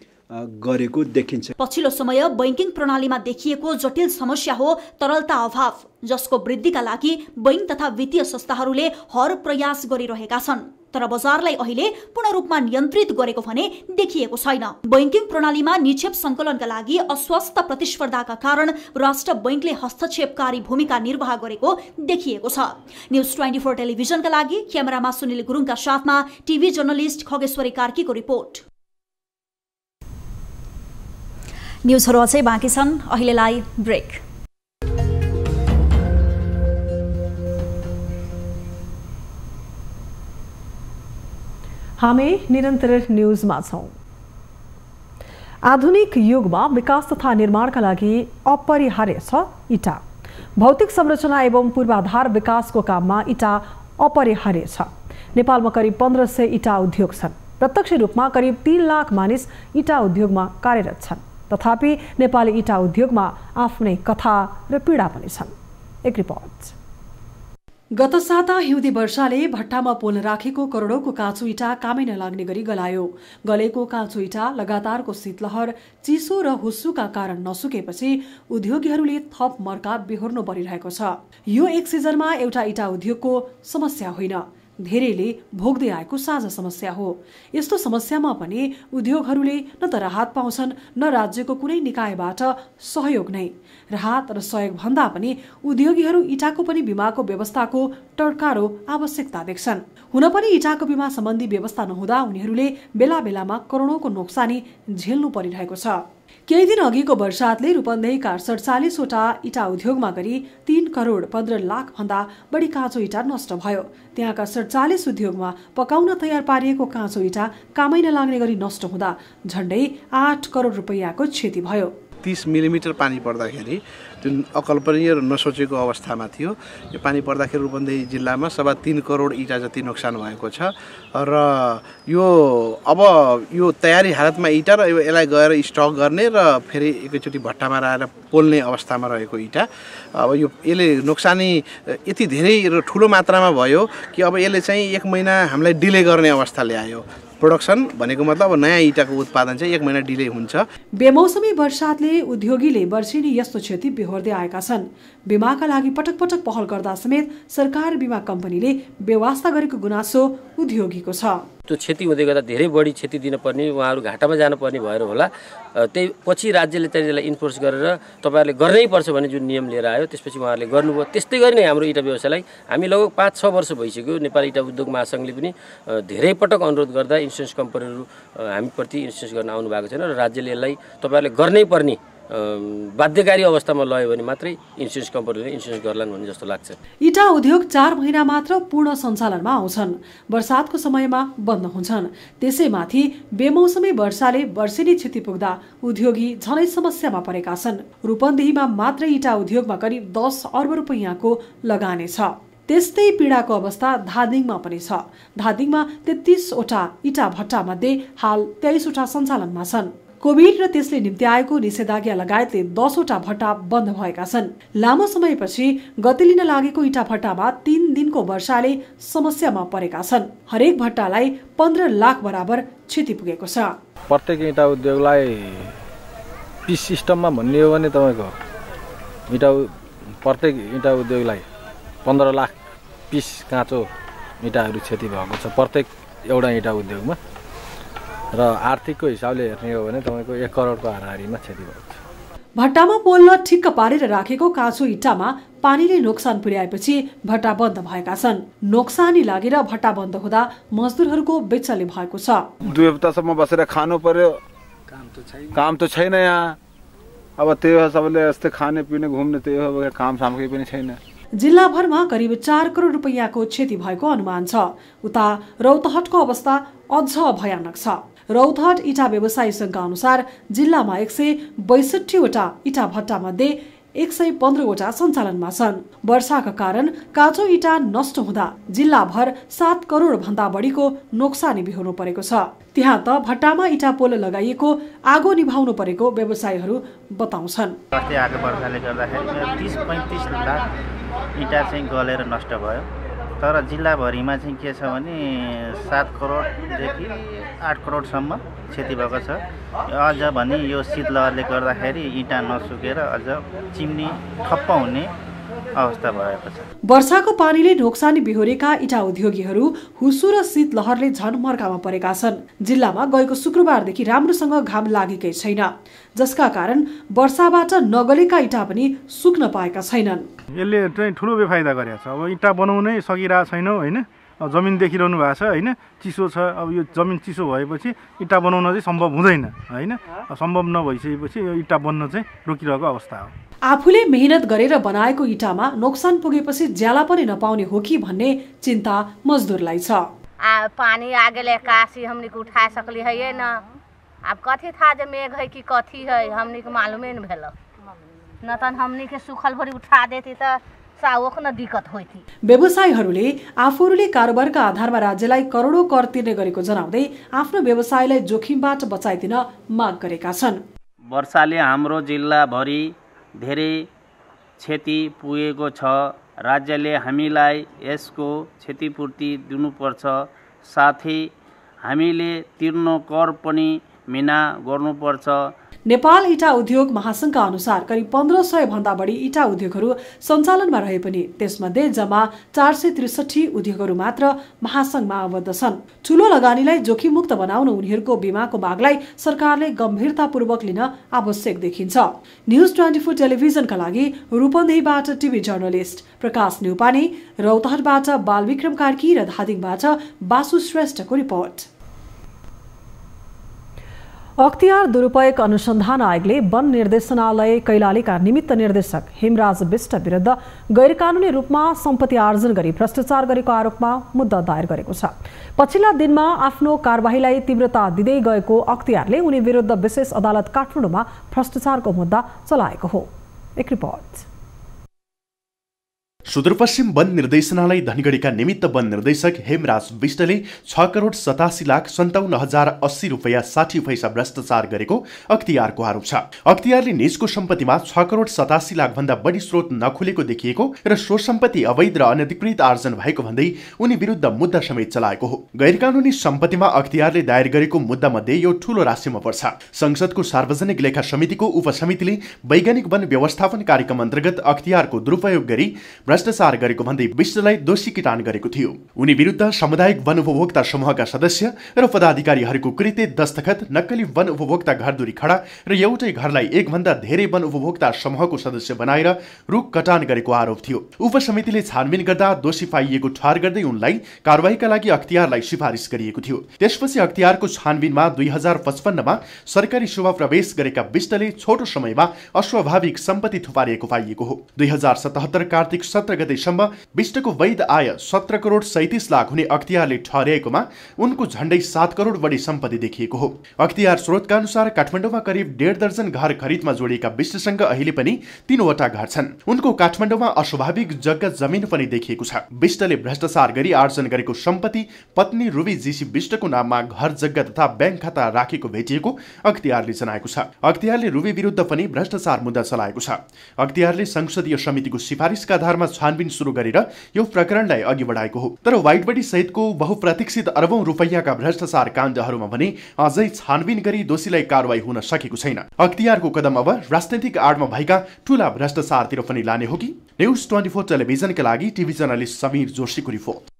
गरेको देखिन्छ। पछिल्लो समय बैंकिङ प्रणालीमा देखिएको जटिल समस्या हो तरलता अभाव, जसको वृद्धिका लागि बैंक तथा वित्तीय संस्थाहरूले हर प्रयास गरिरहेका छन्, तर बजारलाई अहिले पूर्ण रूपमा नियन्त्रित गरेको भने देखिएको छैन। बैंकिङ प्रणालीमा निक्षेप संकलनका लागि अस्वस्थ प्रतिस्पर्धाका कारण राष्ट्र बैंकले हस्तक्षेपकारी भूमिका निर्वाह गरेको देखिएको छ। न्यूज 24 टेलिभिजनका लागि क्यामेरामा सुनिल गुरुङका साथमा टिभी जर्नलिस्ट खगेश्वरी कार्कीको रिपोर्ट। न्यूजहरू अझै बाँकी छन्, अहिलेलाई ब्रेक। हामी निरन्तर न्यूजमा छौं। आधुनिक युगमा विकास तथा निर्माणका लागि अपरिहार्य छ इटा। भौतिक संरचना एवं पूर्वाधार विकासको काममा इटा अपरिहार्य छ। नेपालमा करिब 1500 इटा उद्योग छन्। प्रत्यक्ष रूपमा करिब 3 लाख मानिस इटा उद्योगमा कार्यरत छन्। तथापि नेपाली इटा उद्योगमा आफ्नै कथा र पीडा पनि छन्। एक रिपोर्ट। गत साता हिउँदे वर्षाले भट्टामा पोल्न राखेको करोडौंको काँचो इटा कामै नलाग्ने गरी गलायो। गलेको काँचो इटा लगातारको शीतलहर, चिसो र हुस्सुका कारण नसुकेपछि उद्योगीहरूले थप मर्का बेहोर्नु परिरहेको छ। यो एक सिजनमा एउटा इटा उद्योगको समस्या होइन, धेरैले भोग्दै आएको साझा समस्या हो। यस्तो समस्यामा पनि उद्योगहरूले न त राहत पाउँछन्, न राज्यको कुनै निकायबाट सहयोग नै। राहत र सहयोग भन्दा पनि उद्योगीहरू इटाको पनि बीमाको व्यवस्थाको टड्कारो आवश्यकता देख्छन्। हुन पनि इटाको बीमा सम्बन्धी व्यवस्था नहुँदा उनीहरूले बेला बेलामा करोडौंको नोक्सानी झेल्नु परिरहेको छ। केही दिन अघिको वर्षातले रूपन्देहीका 47 वटा इटा उद्योगमा गरी 3 करोड 15 लाख भन्दा बढी काँचो इटा नष्ट भयो। त्यहाँका 47 उद्योगमा पकाउन तयार पारिएको काँचो इटा कामै नलाग्ने गरी नष्ट हुँदा झण्डै 8 करोड रुपैयाँको क्षति भयो। 30 मिलिमिटर पानी पर्दाखेरि जुन अकल्पनीय र नसोचेको अवस्थामा थियो, यो पानी पर्दाखेरि रूपन्देही जिल्लामा 3.25 करोड इटा जति नोक्सान भएको छ। र यो अब यो तयारी हालतमा इटा र यसलाई गएर स्टक गर्ने र फेरि एकैचोटि भट्टामा राखेर पोल्ने अवस्थामा रहेको इटा, अब यो यसले नोक्सानी यति धेरै र ठुलो मात्रामा भयो कि अब यसले चाहिँ 1 महिना हामीलाई डिले गर्ने अवस्था ल्यायो। प्रोडक्सन भनेको मतलब अब नयाँ इटाको उत्पादन चाहिँ 1 महिना डिले हुन्छ। बेमौसमी वर्षातले उद्योगीले वर्षेनी यस्तो क्षति बेहोर्दै आएका छन्। बीमाका लागि पटक पटक पहल गर्दा समेत सरकार बीमा कम्पनीले बेवास्ता गरेको गुनासो उद्योगीको छ। त्यो क्षति हुँदै गर्दा धेरै बढी क्षति दिन पर्ने, उहाँहरू घाटामा जानुपर्ने भएर होला। त्यही पछि राज्यले त्यसलाई इन्फोर्स गरेर तपाईहरुले गर्नै पर्छ भन्ने जुन नियम लिएर आयो, त्यसपछि उहाँहरूले गर्नुभयो। त्यस्तै गरी नै हाम्रो इटा व्यवसायलाई हामी लगभग 5-6 वर्ष भइसक्यो नेपाली इटा उद्योग महासंघले पनि धेरै पटक अनुरोध गर्दा इन्स्योरेन्स कम्पनीहरू हामीप्रति इन्स्योरेन्स गर्न आउनु भएको छैन र राज्यले यसलाई तपाईहरुले गर्नै पर्ने बाध्यकारी अवस्थामा लयो भने मात्रै इन्स्योरेन्स कम्पनीले इन्स्योरेन्स गर्लान् भन्ने जस्तो लाग्छ। इटा उद्योग 4 महिना मात्र पूर्ण सञ्चालनमा आउँछन्, वर्षातको समयमा बन्द हुन्छन्। त्यसैमाथि बेमौसमी वर्षाले वर्षेनी क्षति पुग्दा उद्योगी झनै समस्यामा परेका छन्। रूपन्देहीमा मात्रै इटा उद्योगमा करिब 10 अर्ब रुपैयाँको लगानी छ। त्यस्तै पीडाको अवस्था धादिङमा पनि छ। धादिङमा 33 वटा इटा भट्टा मध्ये हाल 23 वटा सञ्चालनमा छन्। कोभिड र त्यसले निम्ति आएको निषेधाज्ञा लगायतले 10 वटा भट्टा बन्द भएका छन्। लामो समयपछि गति लिन लागेको इटा भट्टामा 3 दिनको वर्षाले समस्यामा परेका छन्। हरेक भट्टालाई 15 लाख बराबर क्षति पुगेको छ। प्रत्येक इटा उद्योगलाई पिस सिस्टममा भन्ने हो भने तपाईको प्रत्येक इटा उद्योगलाई 15 लाख पिस काँचो इटाहरू क्षति भएको छ प्रत्येक एउटा इटा उद्योगमा। र आर्थिकको हिसाबले हेर्ने हो भने तपाईको 1 करोडको हाराहारीमा क्षति भएको छ। भट्टामा पोल्न ठिक्क पारेर राखेको काँचो इट्टामा पानीले नोक्सान पुर्याएपछि भट्टा बन्द भएका छन्। नोक्सानी लागेर भट्टा बन्द हुँदा मजदुरहरूको बेचल्य भएको छ। 2 हप्तासम्म बसेर खानु पर्यो, काम त छैन यहाँ। अब त्यही हो सबैले यस्तै खाने पिउने घुम्ने त्यही हो, काम सामग्री पनि छैन। जिल्लाभरमा करिब 4 करोड रुपैयाँको क्षति भएको अनुमान छ। उता रौतहटको अवस्था अझ भयानक छ। रौतहट इटा व्यवसायी संघका अनुसार जिल्लामा 162 वटा इटा भट्टा मध्ये 115 वटा सञ्चालनमा छन्। वर्षाका कारण काँचो इटा नष्ट हुँदा जिल्लाभर 7 करोड भन्दा बढीको नोक्सानी बिहोर्नु परेको छ। त्यहाँ त भट्टामा इटा पोल लगाइएको आगो निभाउनु परेको व्यवसायीहरू बताउँछन्। अस्ति आएको वर्षाले गर्दाखेरि 30-35 लाख इटा चाहिँ गलेर नष्ट भयो। तर जिल्लाभरिमा चाहिँ के छ भने 7 करोडदेखि 8 करोडसम्म क्षति भएको छ। अझ भने यो शीतलहरले गर्दाखेरि इटा नसुकेर अझ चिम्नी ठप्प हुने अवस्था भएको छ। वर्षाको पानीले नोक्सानी बिहोरेका इटा उद्योगीहरू हुसु र शीतलहरले झन मर्कामा परेका छन्। जिल्लामा गएको शुक्रबारदेखि राम्रोसँग घाम लागेकै छैन, जसका कारण वर्षाबाट नगलेका इटा पनि सुक्न पाएका छैनन्। यसले चाहिँ ठुलो बेफाइदा गरेको छ। अब इटा बनाउनै सकिरहेको छैनौँ होइन। जमिन देखिरहनु भएको छ होइन, चिसो छ। अब यो जमिन चिसो भएपछि इटा बनाउन चाहिँ सम्भव हुँदैन होइन। सम्भव नभइसकेपछि यो इटा बन्न चाहिँ रोकिरहेको अवस्था हो। आफूले मेहनत गरेर बनाएको इटामा नोक्सान पुगेपछि ज्याला पनि नपाउने हो कि भन्ने चिन्ता मजदुरलाई छ। पानी आगे काशी हमनी के उठा सकली है न। अब कथी था जे मेघ है कि कथी है हमनी के मालूमे न भेल। न त हमनी के सुखल भरी उठा देती त सावक न दिक्कत होती। व्यवसायीहरूले आफूहरूले कारोबारका आधारमा राज्यलाई करोडौं कर तिर्ने गरेको जनाउँदै आफ्नो व्यवसायलाई जोखिमबाट बचाइदिन माग गरेका छन्। वर्षाले हाम्रो जिल्लाभरि धेरै क्षति पुगेको छ। राज्यले हामीलाई यसको क्षतिपूर्ति दिनुपर्छ। साथै हामीले तिर्ने कर पनि मिना गर्नुपर्छ। नेपाल इटा उद्योग महासंघका अनुसार करिब 1500 भन्दा बढी इटा उद्योगहरू सञ्चालनमा रहे पनि त्यसमध्ये जम्मा 463 उद्योगहरू मात्र महासंघमा आबद्ध छन्। ठूलो लगानीलाई जोखिममुक्त बनाउन उनीहरूको बीमाको मागलाई सरकारले गम्भीरतापूर्वक लिन आवश्यक देखिन्छ। न्यूज 24 टेलिभिजनका लागि रूपन्देहीबाट टिभी जर्नलिस्ट प्रकाश न्यौपाने, रौतहटबाट बालविक्रम कार्की र धादिङबाट बासु श्रेष्ठको रिपोर्ट। अख्तियार दुरुपयोग अनुसन्धान आयोगले वन निर्देशनालय कैलालीका निमित्त निर्देशक हेमराज विष्ट विरुद्ध गैरकानूनी रूपमा सम्पत्ति आर्जन गरी भ्रष्टाचार गरेको आरोपमा मुद्दा दायर गरेको छ। पछिल्ला दिनमा आफ्नो कारबाहीलाई तीव्रता दिँदै गएको अख्तियारले उनी विरुद्ध विशेष अदालत काठमाडौँमा भ्रष्टाचारको मुद्दा चलाएको हो। एक रिपोर्ट। सुदूरपश्चिम वन निर्देशनालय धनगढीका निमित्त वन निर्देशक हेमराज विष्टले 6 करोड 87 लाख 57,080 रुपैयाँ 60 पैसा भ्रष्टाचार गरेको अख्तियारको आरोप छ। अख्तियारले निजको सम्पत्तिमा 6 करोड 87 लाख भन्दा बढी स्रोत नखुलेको देखिएको र सो सम्पत्ति अवैध र अनधिकृत आर्जन भएको भन्दै उनी विरुद्ध मुद्दा समेत चलाएको हो। गैरकानूनी सम्पत्तिमा अख्तियारले दायर गरेको मुद्दा मध्ये यो ठूलो राशिमा पर्छ। संसदको सार्वजनिक लेखा समितिको उपसमितिले वैज्ञानिक वन व्यवस्थापन कार्यक्रम अन्तर्गत अख्तियारको दुरुपयोग गरी भ्रष्टाचार गरेको भन्दै विष्टलाई दोषी किटान गरेको थियो। उनी विरुद्ध सामुदायिक वन उपभोक्ता समूहका सदस्य र पदाधिकारीहरूको कृत्य दस्तखत, नक्कली वन उपभोक्ता घरधुरी खडा र एउटै घरलाई एक भन्दा धेरै वन उपभोक्ता समूहको सदस्य बनाएर रुख कटान गरेको आरोप थियो। उपसमितिले छानबिन गर्दा दोषी पाइएको ठहर गर्दै उनलाई कारबाहीका लागि अख्तियारलाई सिफारिस गरिएको थियो। त्यसपछि अख्तियारको छानबिनमा 2055 मा सरकारी शोभा प्रवेश गरेका विष्टले छोटो समयमा अस्वाभाविक सम्पत्ति थुपारिएको पाइएको हो। 2077 कार्तिक 17 17 गतेसम्म बिष्टको वैध आय 17 करोड 37 लाख हुने अख्तियारले ठहर्याएकोमा उनको झण्डै 7 करोड बढी सम्पत्ति देखिएको हो। अख्तियार स्रोतका अनुसार काठमाडौँमा करिब 1.5 दर्जन घर खरिदमा जोडिएका बिष्टसँग अहिले पनि 3वटा घर छन्। उनको काठमाडौँमा अस्वाभाविक जग्गा जमिन पनि देखिएको छ। बिष्टले भ्रष्टाचार गरी आर्जन गरेको सम्पत्ति पत्नी रुबी जीसी बिष्टको नाममा घर जग्गा तथा ब्याङ्क खाता राखेको भेटिएको अख्तियारले जनाएको छ। अख्तियारले रुबी विरुद्ध पनि भ्रष्टाचार मुद्दा चलाएको छ। अख्तियारले संसदीय समितिको सिफारिसका आधारमा छानबिन सुरु गरेर यो प्रकरणलाई अघि बढाएको हो। तर व्हाइट बडी सहितको बहुप्रतीक्षित अरबौं रुपैयाँका भ्रष्टाचार काण्डहरूमा भने अझै छानबिन गरी दोषीलाई कारवाही हुन सकेको छैन। अख्तियारको कदम अब राजनैतिक आडमा भएका ठूला भ्रष्टाचारतिर पनि लाने हो कि? न्यूज 24 टेलिभिजनका लागि टिभी जर्नलिस्ट समीर जोशीको रिपोर्ट।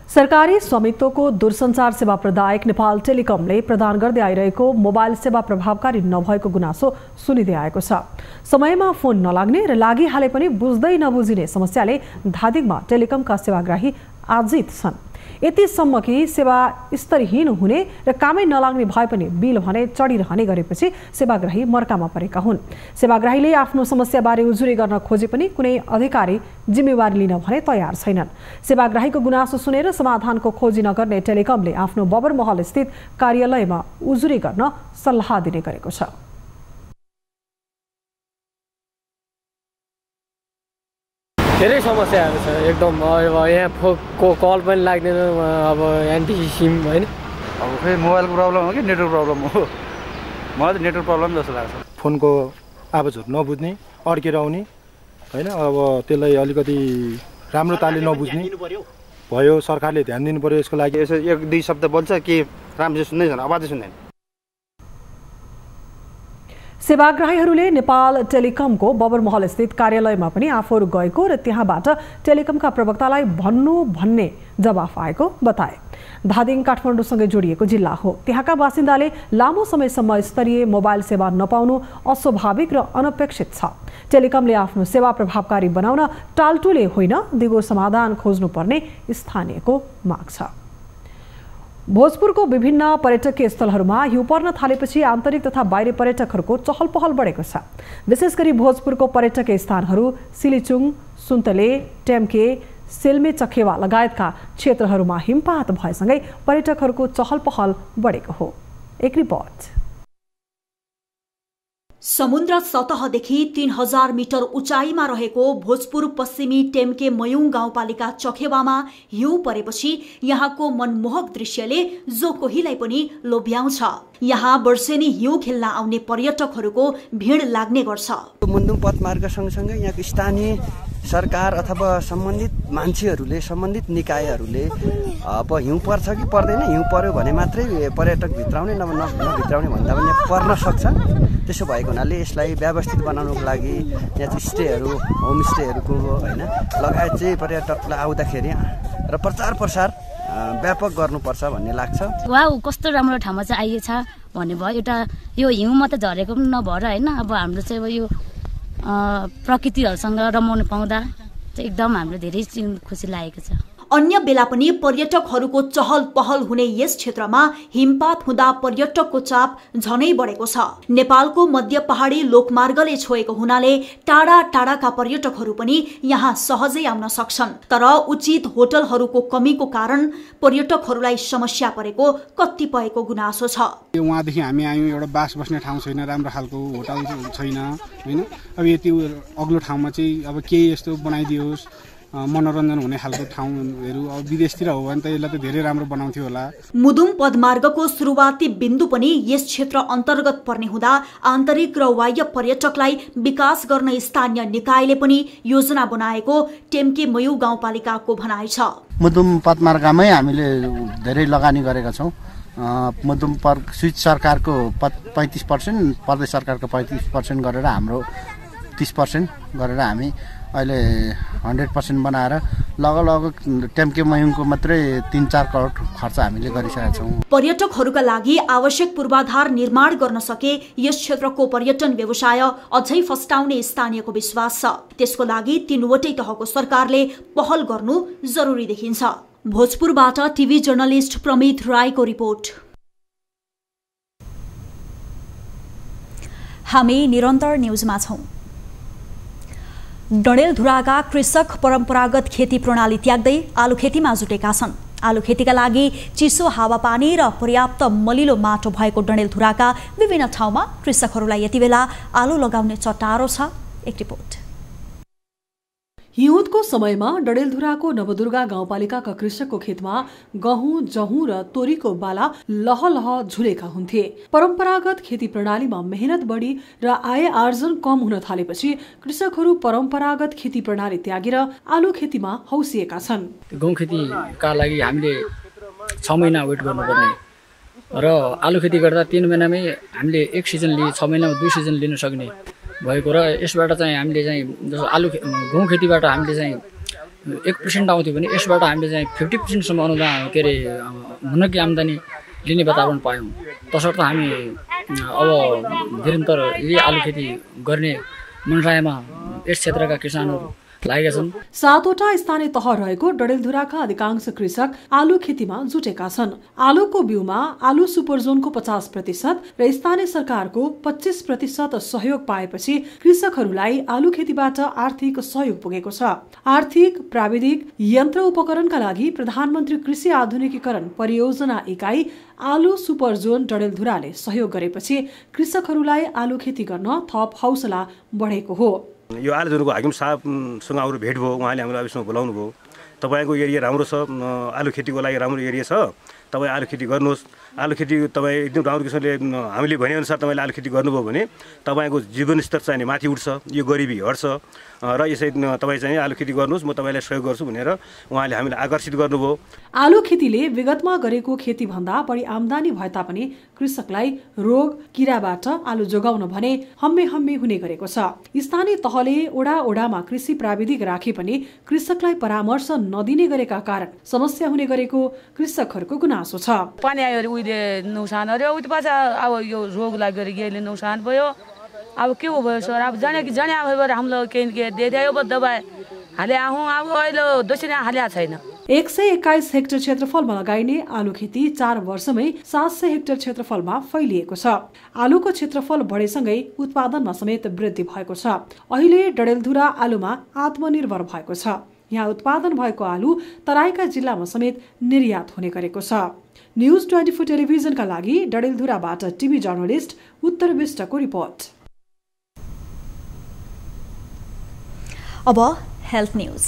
सरकारी स्वामित्वको दूरसञ्चार सेवा प्रदायक नेपाल टेलिकमले प्रदान गर्दै आइरहेको मोबाइल सेवा प्रभावकारी नभएको गुनासो सुनिँदै आएको छ। समयमा फोन नलाग्ने र लागिहाले पनि बुझ्दै नबुझिने समस्याले धादिङमा टेलिकमका सेवाग्राही आजित छन्। यतिसम्म कि सेवा स्तरहीन हुने र कामै नलाग्ने भए पनि बिल भने चढिरहने गरेपछि सेवाग्राही मर्कामा परेका हुन्। सेवाग्राहीले आफ्नो समस्याबारे उजुरी गर्न खोजे पनि कुनै अधिकारी जिम्मेवारी लिन भने तयार छैनन्। सेवाग्राहीको गुनासो सुनेर समाधानको खोजी नगर्ने टेलिकमले आफ्नो बबरमहल स्थित कार्यालयमा उजुरी गर्न सल्लाह दिने गरेको छ। धेरै समस्याहरू छ एकदम। अब यहाँ को कल पनि लाग्दैन, अब एन्टी सिम होइन। अब खै मोबाइलको प्रब्लम हो कि नेटवर्क प्रब्लम हो? मलाई त नेटवर्क प्रब्लम जस्तो लाग्छ। फोनको आवाजहरू नबुझ्ने, अड्केर आउने होइन। अब त्यसलाई अलिकति राम्रो तालले नबुझ्ने भयो। सरकारले ध्यान दिनु पर्यो यसको लागि। यसो 1-2 शब्द बोल्छ कि राम्ररी सुन्दै छैन, आवाजै सुन्दैन। सेवाग्राहीहरूले नेपाल टेलिकमको बबरमहल स्थित कार्यालयमा पनि आफूहरू गएको र त्यहाँबाट टेलिकमका प्रवक्तालाई भन्ने जवाफ आएको बताए। धादिङ काठमाडौँसँगै जोडिएको जिल्ला हो। त्यहाँका बासिन्दाले लामो समयसम्म स्तरीय मोबाइल सेवा नपाउनु अस्वाभाविक र अनपेक्षित छ। टेलिकमले आफ्नो सेवा प्रभावकारी बनाउन टालटुले होइन, दिगो समाधान खोज्नुपर्ने स्थानीयको माग छ। भोजपुरको विभिन्न पर्यटकीय स्थलहरूमा हिउँ पर्न थालेपछि आन्तरिक तथा बाहिरी पर्यटकहरूको चहल पहल बढेको छ। विशेष गरी भोजपुरको पर्यटकीय स्थानहरू सिलिचुङ, सुन्तले, टेम्के, सेल्मे चखेवा लगायतका क्षेत्रहरूमा हिमपात भएसँगै पर्यटकहरूको चहल पहल बढेको हो। एक रिपोर्ट। समुद्र सतहदेखि 3000 मिटर उचाइमा रहेको भोजपुर पश्चिमी टेम्के मयुङ गाउँपालिका चखेवामा हिउँ परेपछि यहाँको मनमोहक दृश्यले जो कोहीलाई पनि लोभ्याउँछ। यहाँ वर्षेनी हिउँ खेल्न आउने पर्यटकहरूको भिड लाग्ने गर्छ। मुन्दुङ पथमार्ग सँगसँगै यहाँको स्थानीय सरकार अथवा सम्बन्धित मान्छेहरूले, सम्बन्धित निकायहरूले अब हिउँ पर्छ कि पर्दैन, हिउँ पर्यो भने मात्रै पर्यटक भित्राउने, नभित्राउने भन्दा पनि पर्न सक्छ। त्यसो भएको हुनाले यसलाई व्यवस्थित बनाउनको लागि यहाँ चाहिँ स्टेहरू, होमस्टेहरूको होइन लगायत चाहिँ पर्यटकलाई आउँदाखेरि र प्रचार प्रसार व्यापक गर्नुपर्छ भन्ने लाग्छ। वाउ, कस्तो राम्रो ठाउँमा चाहिँ आइएछ भन्ने भयो। एउटा यो हिउँ मात्रै झरेको पनि नभएर होइन, अब हाम्रो चाहिँ अब यो प्रकृतिहरूसँग रमाउनु पाउँदा चाहिँ एकदम हाम्रो धेरै खुसी लागेको छ। अन्य बेला पनि पर्यटकहरूको चहल पहल हुने यस क्षेत्रमा हिमपात हुँदा पर्यटकको चाप झनै बढेको छ। नेपालको मध्य पहाडी लोकमार्गले छोएको हुनाले टाढा टाढाका पर्यटकहरू पनि यहाँ सहजै आउन सक्छन्। तर उचित होटलहरूको कमीको कारण पर्यटकहरूलाई समस्या परेको कतिपयको गुनासो छ। उहाँदेखि हामी आयौँ, एउटा बास बस्ने ठाउँ छैन, राम्रो खालको होटल छैन होइन। अब यति अग्लो ठाउँमा चाहिँ अब केही यस्तो बनाइदियोस्, मनोरञ्जन हुने खालको ठाउँहरू। अब विदेशतिर हो भने त यसलाई त धेरै राम्रो बनाउँथ्यो होला। मुदुङ पदमार्गको सुरुवाती बिन्दु पनि यस क्षेत्र अन्तर्गत पर्ने हुँदा आन्तरिक र बाह्य पर्यटकलाई विकास गर्न स्थानीय निकायले पनि योजना बनाएको टेम्के मयु गाउँपालिकाको भनाइ छ। मुदुङ पदमार्गमै हामीले धेरै लगानी गरेका छौँ। मुदुङ स्विच सरकारको 35%, प्रदेश सरकारको 35% गरेर हाम्रो 30% गरेर हामी अहिले 100% बनाएर लगभग टेम्के मयुङको मात्रै 3-4 करोड खर्च हामीले गरिसकेका छौँ। पर्यटकहरूका लागि आवश्यक पूर्वाधार निर्माण गर्न सके यस क्षेत्रको पर्यटन व्यवसाय अझै फस्टाउने स्थानीयको विश्वास छ। त्यसको लागि 3वटै तहको सरकारले पहल गर्नु जरुरी देखिन्छ। भोजपुरबाट टिभी जर्नलिस्ट प्रमित राईको रिपोर्ट। हामी निरन्तर न्यूजमा छौं। डडेलधुराका कृषक परम्परागत खेती प्रणाली त्याग्दै आलु खेतीमा जुटेका छन्। आलु खेतीका लागि चिसो हावापानी र पर्याप्त मलिलो माटो भएको डडेलधुराका विभिन्न ठाउँमा कृषकहरूलाई यति बेला आलु लगाउने चटारो छ। एक रिपोर्ट। हिउँदको समयमा डडेलधुराको नवदुर्गा गाउँपालिकाका कृषकको खेतमा गहुँ, जहुँ र तोरीको बाला लहलह झुलेका हुन्थे। परम्परागत खेती प्रणालीमा मेहनत बढी र आय आर्जन कम हुन थालेपछि कृषकहरू परम्परागत खेती प्रणाली त्यागेर आलु खेतीमा हौसिएका छन्। गहुँ खेतीका लागि हामीले 6 महिना वेट गर्नुपर्ने र आलु खेती गर्दा 3 महिनामै हामीले एक सिजन लिए 6 महिनामा 2 सिजन लिन सक्ने भएको र यसबाट चाहिँ हामीले चाहिँ जस्तो आलु गहुँ खेतीबाट हामीले चाहिँ 1% आउँथ्यो भने यसबाट हामीले चाहिँ 50% सम्म अनुदान के अरे हुनकी आम्दानी लिने वातावरण पायौँ। तसर्थ हामी अब निरन्तर यही आलु खेती गर्ने मनसायमा यस क्षेत्रका किसानहरू लागेका छन्। 7वटा स्थानीय तह रहेको डडेलधुराका अधिकांश कृषक आलु खेतीमा जुटेका छन्। आलुको बिउमा आलु सुपरजोनको 50% र स्थानीय सरकारको 25% सहयोग पाएपछि कृषकहरूलाई आलु खेतीबाट आर्थिक सहयोग पुगेको छ। आर्थिक, प्राविधिक, यन्त्र उपकरणका लागि प्रधानमन्त्री कृषि आधुनिकीकरण परियोजना इकाइ आलु सुपरजोन डडेलधुराले सहयोग गरेपछि कृषकहरूलाई आलु खेती गर्न थप हौसला बढेको हो। यो आलुजोनको हाकिम साहबसँग हाम्रो भेट भयो, उहाँले हामीलाई अफिसमा बोलाउनु भयो। तपाईँको एरिया राम्रो छ, आलु खेतीको लागि राम्रो एरिया छ, तपाईँ आलु खेती गर्नुहोस्। आलु खेती तपाईँ एकदम राम्रो किसिमले हामीले भनेअनुसार तपाईँले आलु खेती गर्नुभयो भने तपाईँको जीवनस्तर चाहिँ माथि उठ्छ, यो गरिबी हट्छ र यसै तपाईँ चाहिँ आलु खेती गर्नुहोस्, म तपाईँलाई सहयोग गर्छु भनेर उहाँले हामीलाई आकर्षित गर्नुभयो। आलु खेतीले विगतमा गरेको खेती भन्दा बढी आम्दानी भए तापनि कृषकलाई रोग किराबाट आलु जोगाउन भने हम्मे हुने गरेको छ। स्थानीय तहले ओडामा कृषि प्राविधिक राखे पनि कृषकलाई परामर्श नदिने गरेका कारण समस्या हुने गरेको कृषकहरूको गुनासो छ। पानी आयो उहिले नोक्सान अरे उति पछि अब यो रोग लाग्यो रे गेले नोक्सान भयो। अब के हो भयो सर, अब जाने अब हम लोग के दे दियो दबाई हाले आहुँ अब अहिले दोस्रो हाल्या छैन। 121 हेक्टर क्षेत्रफलमा लगाइने आलु खेती 4 वर्षमै 700 हेक्टर क्षेत्रफलमा फैलिएको छ। आलुको क्षेत्रफल बढेसँगै उत्पादनमा समेत वृद्धि भएको छ। अहिले डडेलधुरा आलुमा आत्मनिर्भर भएको छ। यहाँ उत्पादन भएको आलु तराईका जिल्लामा समेत निर्यात हुने गरेको छ। न्युज 24 टेलिभिजनका लागि डडेलधुराबाट टिभी जर्नलिस्ट उत्तर विष्टको रिपोर्ट। अब हेल्थ न्युज।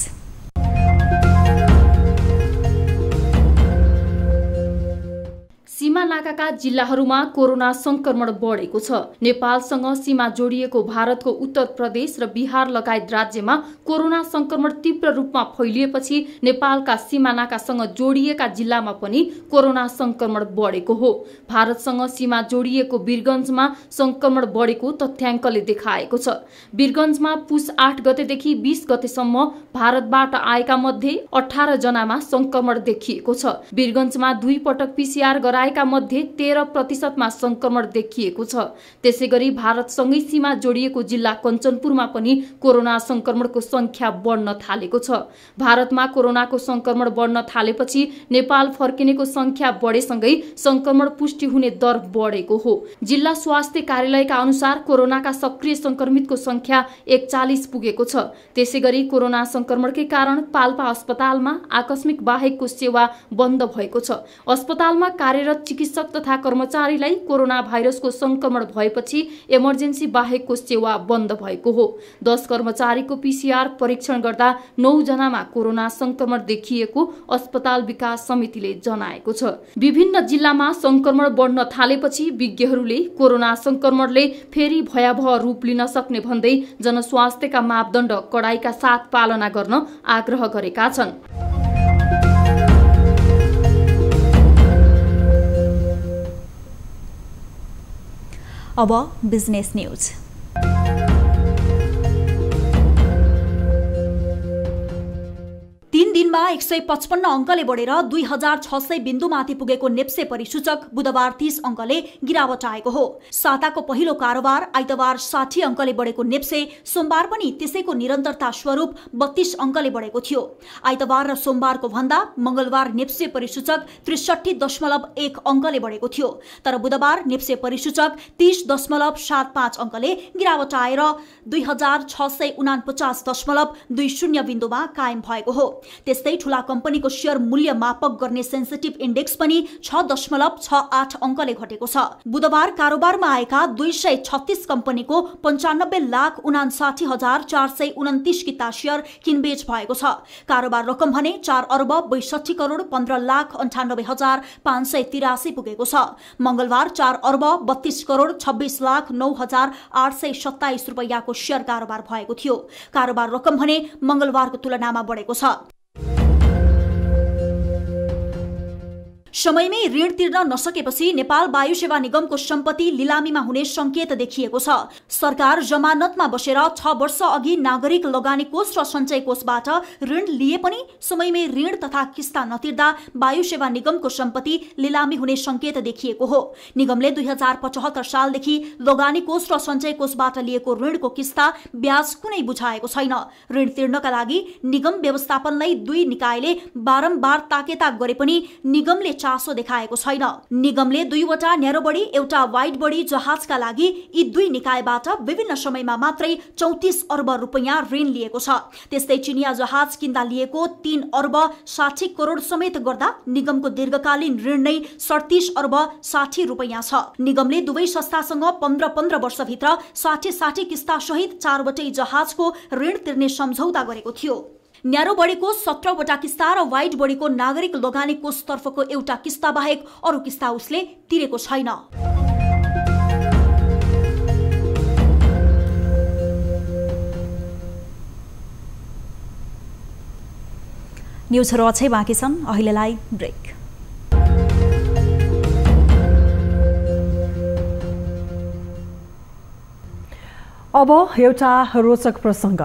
सीमा नाकाका जिल्लाहरूमा कोरोना संक्रमण बढेको छ। नेपालसँग सीमा जोडिएको भारतको उत्तर प्रदेश र बिहार लगायत राज्यमा कोरोना संक्रमण तीव्र रूपमा फैलिएपछि नेपालका सीमा नाकासँग जोडिएका जिल्लामा पनि कोरोना संक्रमण बढेको हो। भारतसँग सीमा जोडिएको वीरगञ्जमा संक्रमण बढेको तथ्याङ्कले देखाएको छ। वीरगञ्जमा पुस 8 गतेदेखि 20 गतेसम्म भारतबाट आएका मध्ये 18 जनामा संक्रमण देखिएको छ। वीरगञ्जमा 2 पटक पीसीआर गराएका मध्ये 13% संक्रमण देखिएको छ। त्यसैगरी भारतसँगै सीमा जोडिएको जिल्ला कञ्चनपुरमा पनि कोरोना संक्रमणको संख्या बढ्न थालेको छ। भारतमा कोरोनाको संक्रमण बढ्न थालेपछि नेपाल फर्किनेको संख्या बढेसँगै संक्रमण पुष्टि हुने दर बढेको हो। जिल्ला स्वास्थ्य कार्यालयका अनुसार कोरोनाका सक्रिय संक्रमितको संख्या 41 पुगेको छ। त्यसैगरी कोरोना संक्रमणकै कारण पाल्पा अस्पतालमा आकस्मिक बाहेकको सेवा बन्द भएको छ। अस्पतालमा कार्यरत चिकित्सक तथा कर्मचारीलाई कोरोना भाइरसको संक्रमण भएपछि इमर्जेन्सी बाहेकको सेवा बन्द भएको हो। 10 कर्मचारीको पीसीआर परीक्षण गर्दा 9 जनामा कोरोना संक्रमण देखिएको अस्पताल विकास समितिले जनाएको छ। विभिन्न जिल्लामा संक्रमण बढ्न थालेपछि विज्ञहरूले कोरोना संक्रमणले फेरि भयावह रूप लिन सक्ने भन्दै जनस्वास्थ्यका मापदण्ड कडाइका साथ पालना गर्न आग्रह गरेका छन्। अब बिजनेस न्यूज। 3 दिनमा दिनमा 155 अङ्कले बढेर 2600 बिन्दुमाथि पुगेको नेप्से परिसूचक बुधबार 30 अङ्कले गिरावट आएको हो। साताको पहिलो कारोबार आइतबार 60 अङ्कले बढेको नेप्से सोमबार पनि त्यसैको निरन्तरता स्वरूप 32 अङ्कले बढेको थियो। आइतबार र सोमबारको भन्दा मंगलबार नेप्से परिसूचक 63.1 अङ्कले बढेको थियो। तर बुधबार नेप्से परिसूचक 30.75 अङ्कले गिरावट आएर 2649.20 बिन्दुमा कायम भएको हो। त्यस्तै ठूला कम्पनीको शेयर मूल्य मापक गर्ने सेन्सिटिभ इन्डेक्स पनि 6.68 अङ्कले घटेको छ। बुधबार कारोबारमा आएका 236 कम्पनीको 95,59,429 किता शेयर किनबेच भएको छ। कारोबार रकम भने 4 अर्ब 62 करोड 15,98,583 पुगेको छ। मंगलबार 4 अर्ब 32 करोड 26,09,827 रुपैयाँको शेयर कारोबार भएको थियो। कारोबार रकम भने मंगलबारको तुलनामा बढेको छ। समयमै ऋण तिर्न नसकेपछि नेपाल वायु सेवा निगमको सम्पत्ति लिलामीमा हुने संकेत देखिएको छ। सरकार जमानतमा बसेर 6 वर्ष अघि नागरिक लगानी कोष र सञ्चय कोषबाट ऋण लिए पनि समयमै ऋण तथा किस्ता नतिर्दा वायु सेवा निगमको सम्पत्ति लिलामी हुने संकेत देखिएको हो। निगमले 2075 सालदेखि लगानी कोष र सञ्चय कोषबाट लिएको ऋणको किस्ता ब्याज कुनै बुझाएको छैन। ऋण तिर्नका लागि निगम व्यवस्थापनलाई दुई निकायले बारम्बार ताकेता गरे पनि निगमले चासो देखाएको छैन। निगमले 2वटा न्यारो बडी एउटा वाइड बडी जहाजका लागि यी दुई निकायबाट विभिन्न समयमा मात्रै 34 अर्ब रुपैयाँ ऋण लिएको छ। त्यस्तै चिनिया जहाज किन्दा लिएको 3 अर्ब 60 करोड समेत गर्दा निगमको दीर्घकालीन ऋण नै 37 अर्ब 60 रुपैयाँ छ। निगमले दुवै संस्थासँग 15 वर्षभित्र 60 किस्ता सहित 4वटै जहाजको ऋण तिर्ने सम्झौता गरेको थियो। न्यारो बडीको 17वटा किस्ता र वाइड बडीको नागरिक लगानी कोषतर्फको एउटा किस्ता बाहेक अरू किस्ता उसले तिरेको छैन। न्युजहरू अझै बाँकी छन्, अहिलेलाई ब्रेक। अब एउटा रोचक प्रसङ्ग।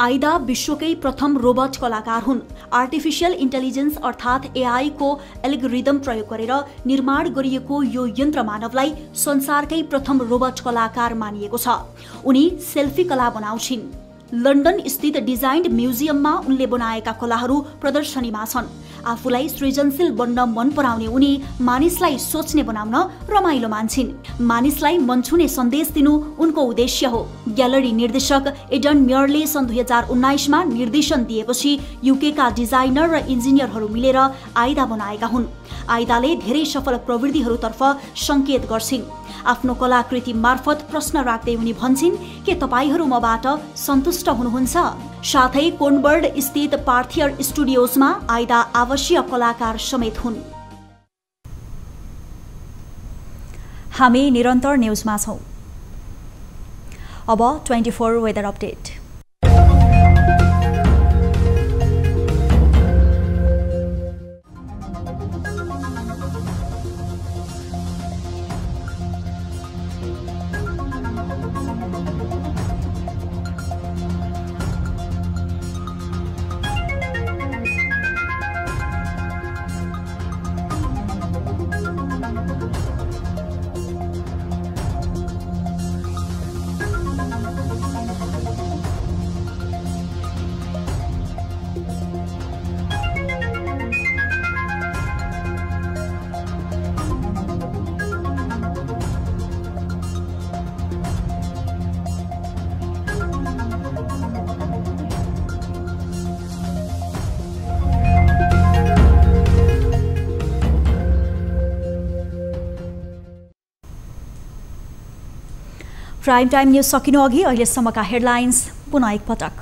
आइदा विश्वकै प्रथम रोबोट कलाकार हुन्। आर्टिफिशियल इन्टेलिजेन्स अर्थात् एआई को एल्गोरिदम प्रयोग गरेर निर्माण गरिएको यो यन्त्र मानवलाई संसारकै प्रथम रोबोट कलाकार मानिएको छ। उनी सेल्फी कला बनाउँछिन्। लन्डन स्थित डिजाइन्ड म्युजियममा उनले बनाएका कलाहरू प्रदर्शनीमा छन्। आफूलाई सृजनशील बन्न मन पराउने उनी मानिसलाई सोच्ने बनाउन रमाइलो मान्छिन्। मानिसलाई मन छुने सन्देश दिनु उनको उद्देश्य हो। ग्यालरी निर्देशक एडन म्यरले सन् 2019 मा निर्देशन दिएपछि युकेका डिजाइनर र इन्जिनियरहरू मिलेर आइदा बनाएका हुन्। आइदाले धेरै सफल प्रवृत्तिहरूतर्फ संकेत गर्छिन्। आफ्नो कलाकृति मार्फत प्रश्न राख्दै उनी भन्छिन् के तपाईहरू मबाट सन्तुष्ट हुनुहुन्छ? साथै कोनबर्ड स्थित पार्थियर स्टुडियोजमा आइदा आवश्यक कलाकार समेत हुन्। हामी निरन्तर न्युजमा छौं। अब 24 weather update. Prime time news सकिनु अघि अहिलेसम्मका हेडलाइन्स पुनः एकपटक।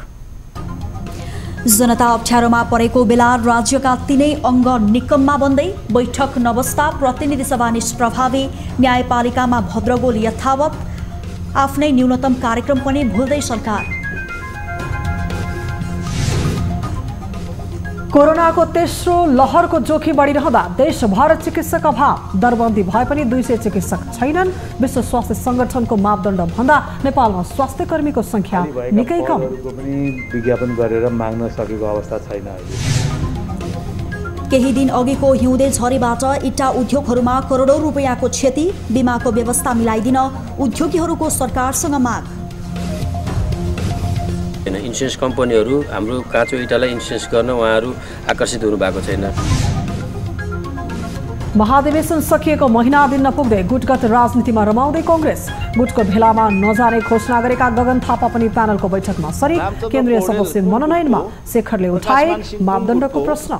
जनता अप्ठ्यारोमा परेको बेला राज्यका 3 अङ्ग निकममा बन्दै बैठक नबस्दा प्रतिनिधि सभा निष्प्रभावी, न्यायपालिकामा भद्रगोल यथावत, आफ्नै न्यूनतम कार्यक्रम पनि भुल्दै सरकार। कोरोनाको तेस्रो लहरको जोखिम बढिरहँदा देशभर चिकित्सक अभाव। दरबन्दी भए पनि 200 चिकित्सक छैनन्। विश्व स्वास्थ्य संगठनको मापदण्ड भन्दा नेपालमा स्वास्थ्य कर्मीको संख्या निकै कम। विज्ञापन गरेर माग्न सकेको अवस्था छैन। केही दिन अघिको हिउँदे झरीबाट इट्टा उद्योगहरूमा करोडौं रुपैयाँको क्षति। बीमाको व्यवस्था मिलाइदिन उद्योगीहरूको सरकारसँग माग। इन्सुरेन्स कम्पनीहरू हाम्रो काँचो इँटालाई इन्सुरेन्स गर्न उहाँहरू आकर्षित हुनु भएको छैन। महाधिवेशन सकिएको महिना दिन नपुग्दै गुटगत राजनीतिमा रमाउँदै कांग्रेस। गुटको भेलामा नजाने घोषणा गरेका गगन थापा पनि प्यानलको बैठकमा सरिक। केन्द्रीय सदस्य मनोनयनमा शेखरले उठाए मापदण्डको प्रश्न।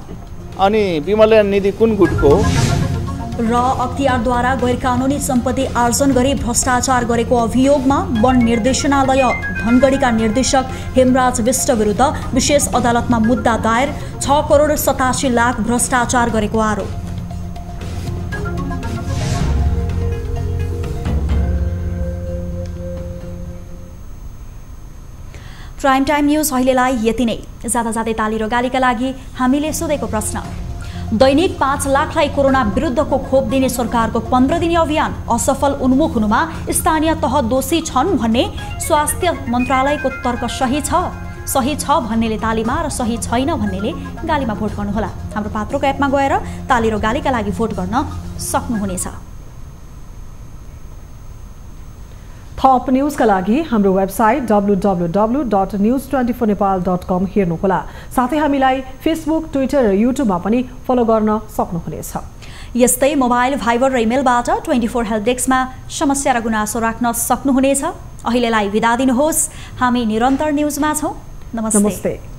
अनि विमला निधि कुन गुटको र अख्तियारद्वारा गैरकानुनी सम्पत्ति आर्जन गरी भ्रष्टाचार गरेको अभियोगमा वन निर्देशनालय धनगढीका निर्देशक हेमराज विष्ट विरुद्ध विशेष अदालतमा मुद्दा दायर। 6 करोड 87 लाख भ्रष्टाचार गरेको आरोप। प्राइम टाइम न्यूज अहिलेलाई यति नै। जाँदा जाँदै ताली र गालीका लागि हामीले सोधेको प्रश्न। दैनिक 5 लाखलाई कोरोना विरुद्धको खोप दिने सरकारको 15 दिने अभियान असफल उन्मुख हुनुमा स्थानीय तह दोषी छन् भन्ने स्वास्थ्य मन्त्रालयको तर्क सही छ भन्नेले तालीमा र सही छैन भन्नेले गालीमा भोट गर्नुहोला। हाम्रो पात्रोको एपमा गएर ताली र गालीका लागि भोट गर्न सक्नुहुनेछ। थप न्यूजका लागि हाम्रो वेबसाइट www.news24nepal.com हेर्नुहोला। साथै हामीलाई फेसबुक, ट्विटर र युट्युबमा पनि फलो गर्न सक्नुहुनेछ। यस्तै मोबाइल, भाइबर र इमेलबाट 24 हेल्प डेस्कमा समस्या र गुनासो राख्न सक्नुहुनेछ। अहिलेलाई बिदा दिनुहोस्। हामी निरन्तर न्यूजमा छौं। नमस्ते।